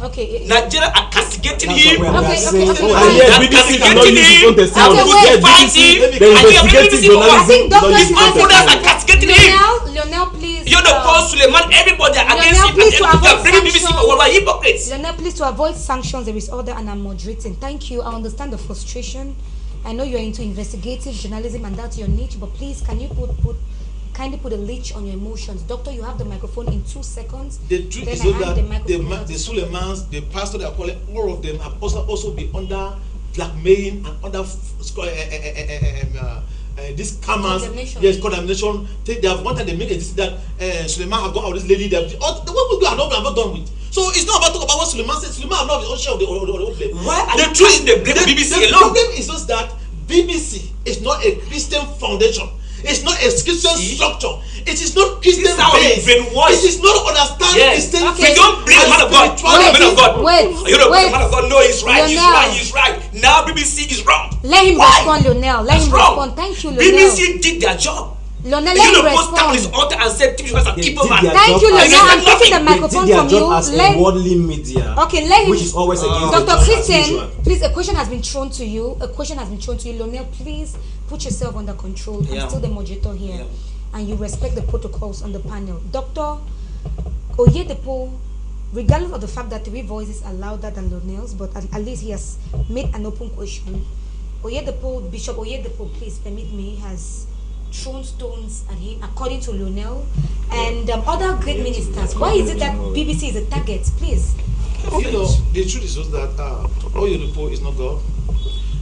Okay. Nigeria are castigating That's him. what we are Okay, saying. okay, Oh, okay. And yes, That BBC castigating cannot use its own him. testimony. Okay, wait. Yes, Fight BBC, him. the And you have investigative BBC I over. journalism think cannot doctor use His its own own brothers are testimony. castigating him. Lionel, please. Yodopo, Suleiman, everybody are against Lionel, him. please, And to they are avoid bringing BBC sanctions. for what are hypocrites. Lionel, please, to avoid sanctions, there is order and I'm moderating. Thank you. I understand the frustration. I know you're into investigative journalism and that's your niche, but please, can you kindly put a leash on your emotions? Doctor, you have the microphone in 2 seconds. The truth Then is I hand that the microphone out. the Suleimans, the pastor they are calling, all of them have also been under blackmailing and under this scammers. Condemnation. Yes, condemnation. They have one time they make a decision that Suleiman have gone out with this lady. That the what we do are not done with. So it's not about talk about what Suleiman said. Suleiman have not been share of the blame. Why are The you truth casting the blame on BBC the alone? problem is just that BBC is not a Christian foundation. It's not a Christian See? structure. It is not Christian This is how we based. brainwash. It is not understand Yes. Christian Okay. We don't bring the man of God. spirituality. The man of God. Wait, You know, wait. the man of God. No, he's right. He's Lionel. right. He's right. Now BBC is wrong. Let him Why? respond, Lionel. Let That's him wrong. respond. Thank you, Lionel. BBC did their job. Lionel, You let him know, post down on his respond. altar and said, "TB Joshua is an They evil did man." their Thank job you, as- Lionel. I'm taking the They did microphone their from you. job as a Let worldly media, Okay, let him. which is always against the Dr. church as Christian, usual. please, a question has been thrown to you. A question has been thrown to you. Lionel, please put yourself under control. I'm Yeah. still the moderator here. Yeah. And you respect the protocols on the panel. Dr. Oyedepo, regardless of the fact that 3 voices are louder than Lionel's, but at least he has made an open question. Oyedepo, Bishop Oyedepo, please permit me, has thrown stones at him, according to Lionel and other great ministers. Why is it that BBC is a target? Please. You know, the truth is just that Oyedepo is not God.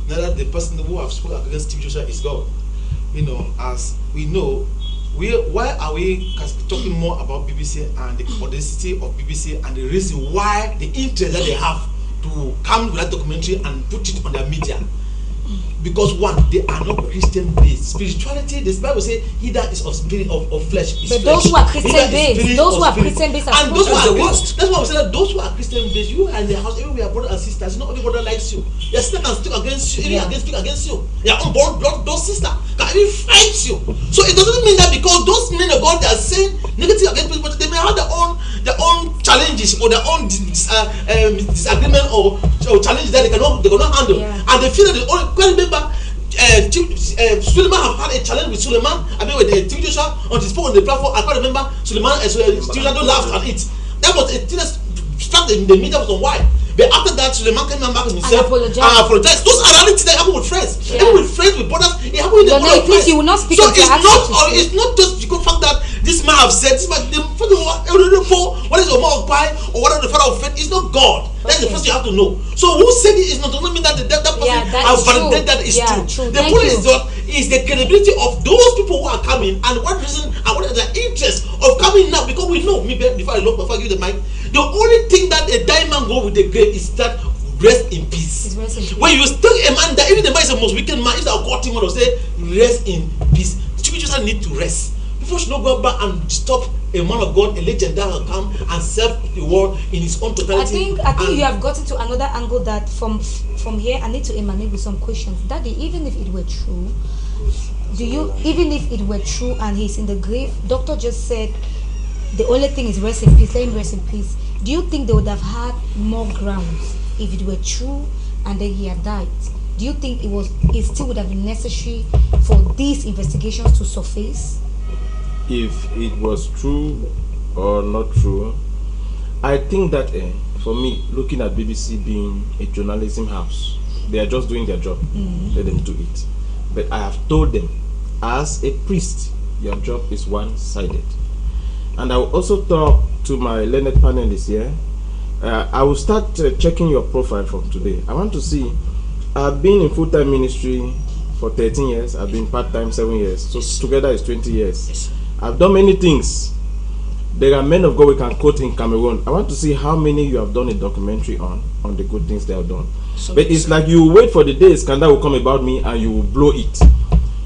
Neither the person who have spoken against TB Joshua is God. You know, as we know, why are we talking more about BBC and the audacity of BBC and the reason why the interest that they have to come with that documentary and put it on their media? Because one, they are not Christian based. Spirituality, the Bible says, he that is of spirit of flesh is But flesh. those who are He Christian that is based, spirit those of who are spirit. Christian based are And those who supposed are to- Christian, that's why I'm saying that those who are Christian based, you are in the house, even we are brothers and sisters, not every brother likes you. Your sister can speak against you, even speak against you. Your own blood, those sister can even fight you. So it doesn't mean that because those men of God they are saying negative against people, but they may have their own challenges or their own disagreement or challenges that they cannot handle. Yeah. And they feel that they only can remember Suleiman have had a challenge with Suleiman. I mean, with TB Joshua on the spoke on the platform. I can't remember Suleiman and Suleiman don't laugh at it. That was a thing that struck the media was on why. But after that, Suleiman came back himself and apologized. Those are realities that happen with friends. Yeah. Even with friends, with brothers, it happened with the Lionel, brothers. please, you will not speak So until it's I ask not, you to speak. it's not just because fact that this man have said this man. What is your mouth by or what is the father of faith? It's not God. That's the Okay. first you have to know. So who said it is not doesn't mean that that person Yeah, that has is true. validated that is Yeah, true. true. The Thank point you. is that is the credibility of those people who are coming and what reason and what is the interest of coming now, because we know me before I give the mic, the only thing that a dying man go with the grave is that rest in peace. Please rest in peace. When you tell a man that even the man is the most wicked man, if I'll call him and say, rest in peace, we just need to rest. People should not go back and stop a man of God, a legend that will come and serve the world in his own totality. I think you have gotten to another angle that from here I need to emanate with some questions. Daddy, even if it were true, even if it were true and he's in the grave, doctor just said the only thing is rest in peace, let him rest in peace. Do you think they would have had more grounds if it were true and then he had died? Do you think it still would have been necessary for these investigations to surface? If it was true or not true, I think that for me, looking at BBC being a journalism house, they are just doing their job. Let them do it. But I have told them, as a priest, your job is one-sided. And I will also talk to my learned panelists here. I will start checking your profile from today. I want to see, I've been in full-time ministry for 13 years. I've been part-time 7 years. So together is 20 years. Yes. I've done many things. There are men of God we can quote in Cameroon. I want to see how many you have done a documentary on the good things they have done. But it's like you wait for the day a scandal will come about me and you will blow it.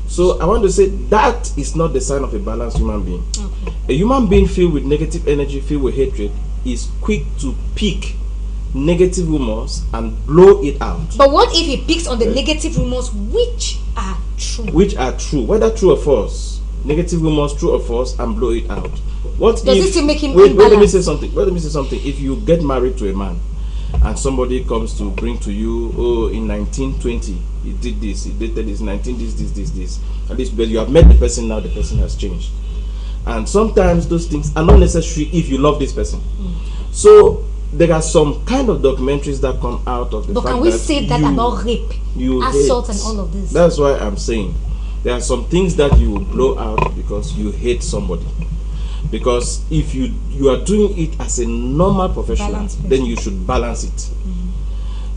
So I want to say that is not the sign of a balanced human being. Okay. A human being filled with negative energy, filled with hatred, is quick to pick negative rumors and blow it out. But what if he picks on the negative rumors which are true? Which are true, whether true or false. Negative rumors, true or false, and blow it out. What does if, it still make him wait, imbalanced? Let me say something. If you get married to a man and somebody comes to bring to you, oh, in 1920 he did this, he dated this, 19 this, at least because you have met the person now, the person has changed. And sometimes those things are not necessary if you love this person. So there are some kind of documentaries that come out of the but fact can we that say that about rape, assault, and all of this? That's why I'm saying there are some things that you will blow out because you hate somebody. Because if you are doing it as a normal professional, then you should balance it.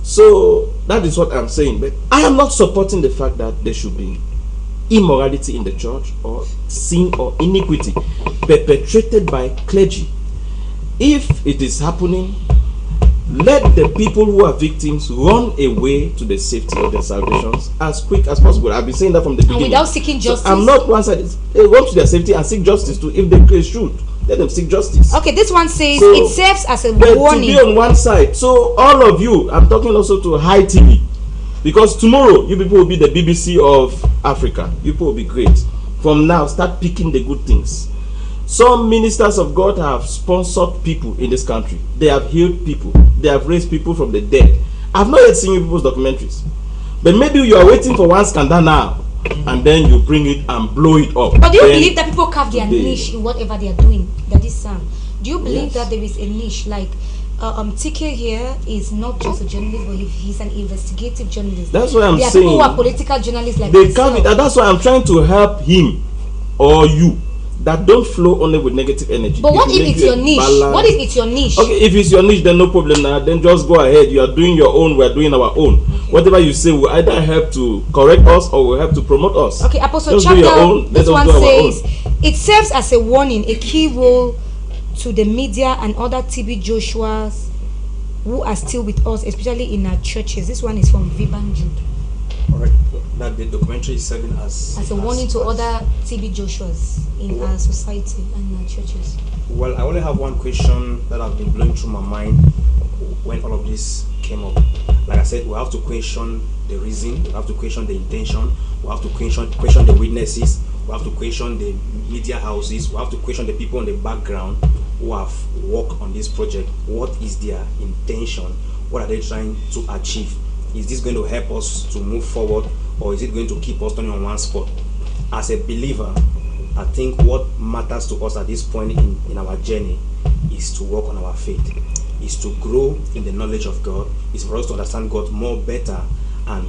So that is what I'm saying. But I am not supporting the fact that there should be immorality in the church or sin or iniquity perpetrated by clergy. If it is happening, let the people who are victims run away to the safety of their salvations as quick as possible. I've been saying that from the beginning. And without seeking justice? So I'm not one-sided. They run to their safety and seek justice too. If they should, let them seek justice. Okay, this one says so, it serves as a To warning. be on one side. So all of you, I'm talking also to High TV, because tomorrow you people will be the BBC of Africa. You people will be great. From now, start picking the good things. Some ministers of God have sponsored people in this country. They have healed people. They have raised people from the dead. I've not yet seen you people's documentaries. But maybe you are waiting for one scandal now, and then you bring it and blow it up. But do you believe that people carve their niche in whatever they are doing? That is Sam. Do you believe that there is a niche? Like TK here is not just a journalist, but he's an investigative journalist. That's what I'm saying. There are people who are political journalists like they carve it, and that's why I'm trying to help him or you. That don't flow only with negative energy. But what if it's your niche? What if it's your niche? Okay, if it's your niche, then no problem now. Then just go ahead. You are doing your own. We are doing our own. Okay. Whatever you say will either help to correct us or will help to promote us. Okay, Apostle just Chapter, this one says, it serves as a warning, a key role to the media and other TB Joshuas who are still with us, especially in our churches. This one is from Viban Jude. Alright, that the documentary is serving as a warning to other TB Joshuas in our society and our churches. Well, I only have one question that has been blowing through my mind when all of this came up. Like I said, we have to question the reason, we have to question the intention, we have to question the witnesses, we have to question the media houses, we have to question the people in the background who have worked on this project. What is their intention? What are they trying to achieve? Is this going to help us to move forward, or is it going to keep us turning on one spot? As a believer, I think what matters to us at this point in our journey is to work on our faith, is to grow in the knowledge of God, is for us to understand God more better, and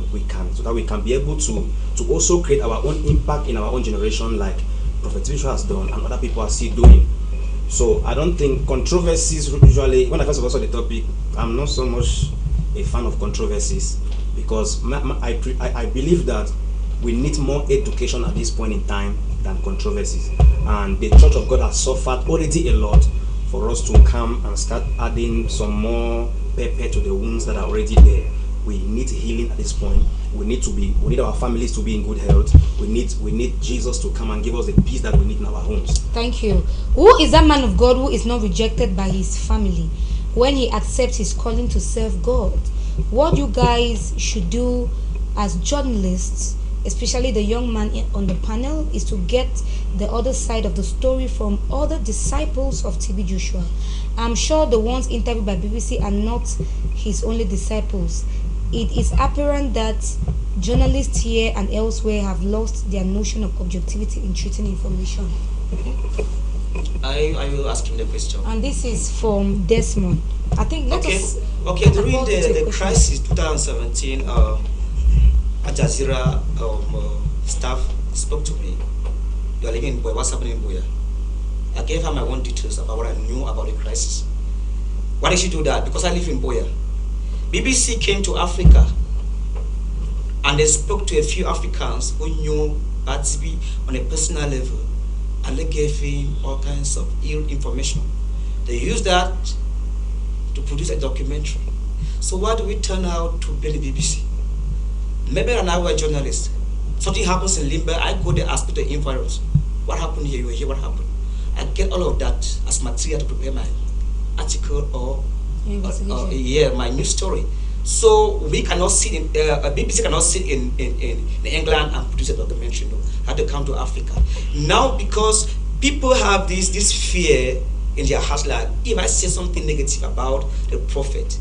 so that we can be able to also create our own impact in our own generation, like Prophet Joshua has done and other people are still doing. So I don't think controversies usually, when I first saw the topic, I'm not so much a fan of controversies, because I believe that we need more education at this point in time than controversies, and the Church of God has suffered already a lot. For us to come and start adding some more pepper to the wounds that are already there, We need healing at this point. We need our families to be in good health. We need Jesus to come and give us the peace that we need in our homes. Thank you. Who is that man of God who is not rejected by his family when he accepts his calling to serve God? What you guys should do as journalists, especially the young man on the panel, is to get the other side of the story from other disciples of TB Joshua. I'm sure the ones interviewed by BBC are not his only disciples. It is apparent that journalists here and elsewhere have lost their notion of objectivity in treating information. I will ask him the question. And this is from Desmond. I think let us. Okay, during the crisis 2017, Al Jazeera staff spoke to me. You are living in Buea. What's happening in Buea? I gave her my own details about what I knew about the crisis. Why did she do that? Because I live in Buea. BBC came to Africa and they spoke to a few Africans who knew Batsibi on a personal level, and they gave him all kinds of ill information. They used that to produce a documentary. So why do we turn out to blame the BBC? Maybe and I were journalists. Something happens in Limbe, I go there, ask the inquiries. What happened here? You hear what happened? I get all of that as material to prepare my article or my news story. So we cannot sit in BBC cannot sit in England and produce a documentary. No, had to come to Africa now because people have this fear in their hearts. Like if I say something negative about the prophet,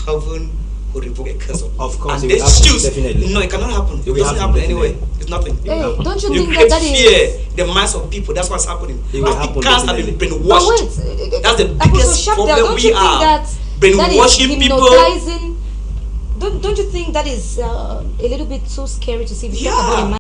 heaven will revoke a curse of course, and it will happen, definitely. No, it cannot happen. It doesn't happen anyway. It's nothing. Hey, don't you You think create that fear the minds of people. That's what's happening. It will happen, Africans have been definitely. brainwashed. But That's the Apostle biggest Shabda, problem don't we you think are. that Brainwashing is people. hypnotizing? Don't you think that is a little bit so scary to see? If you talk about a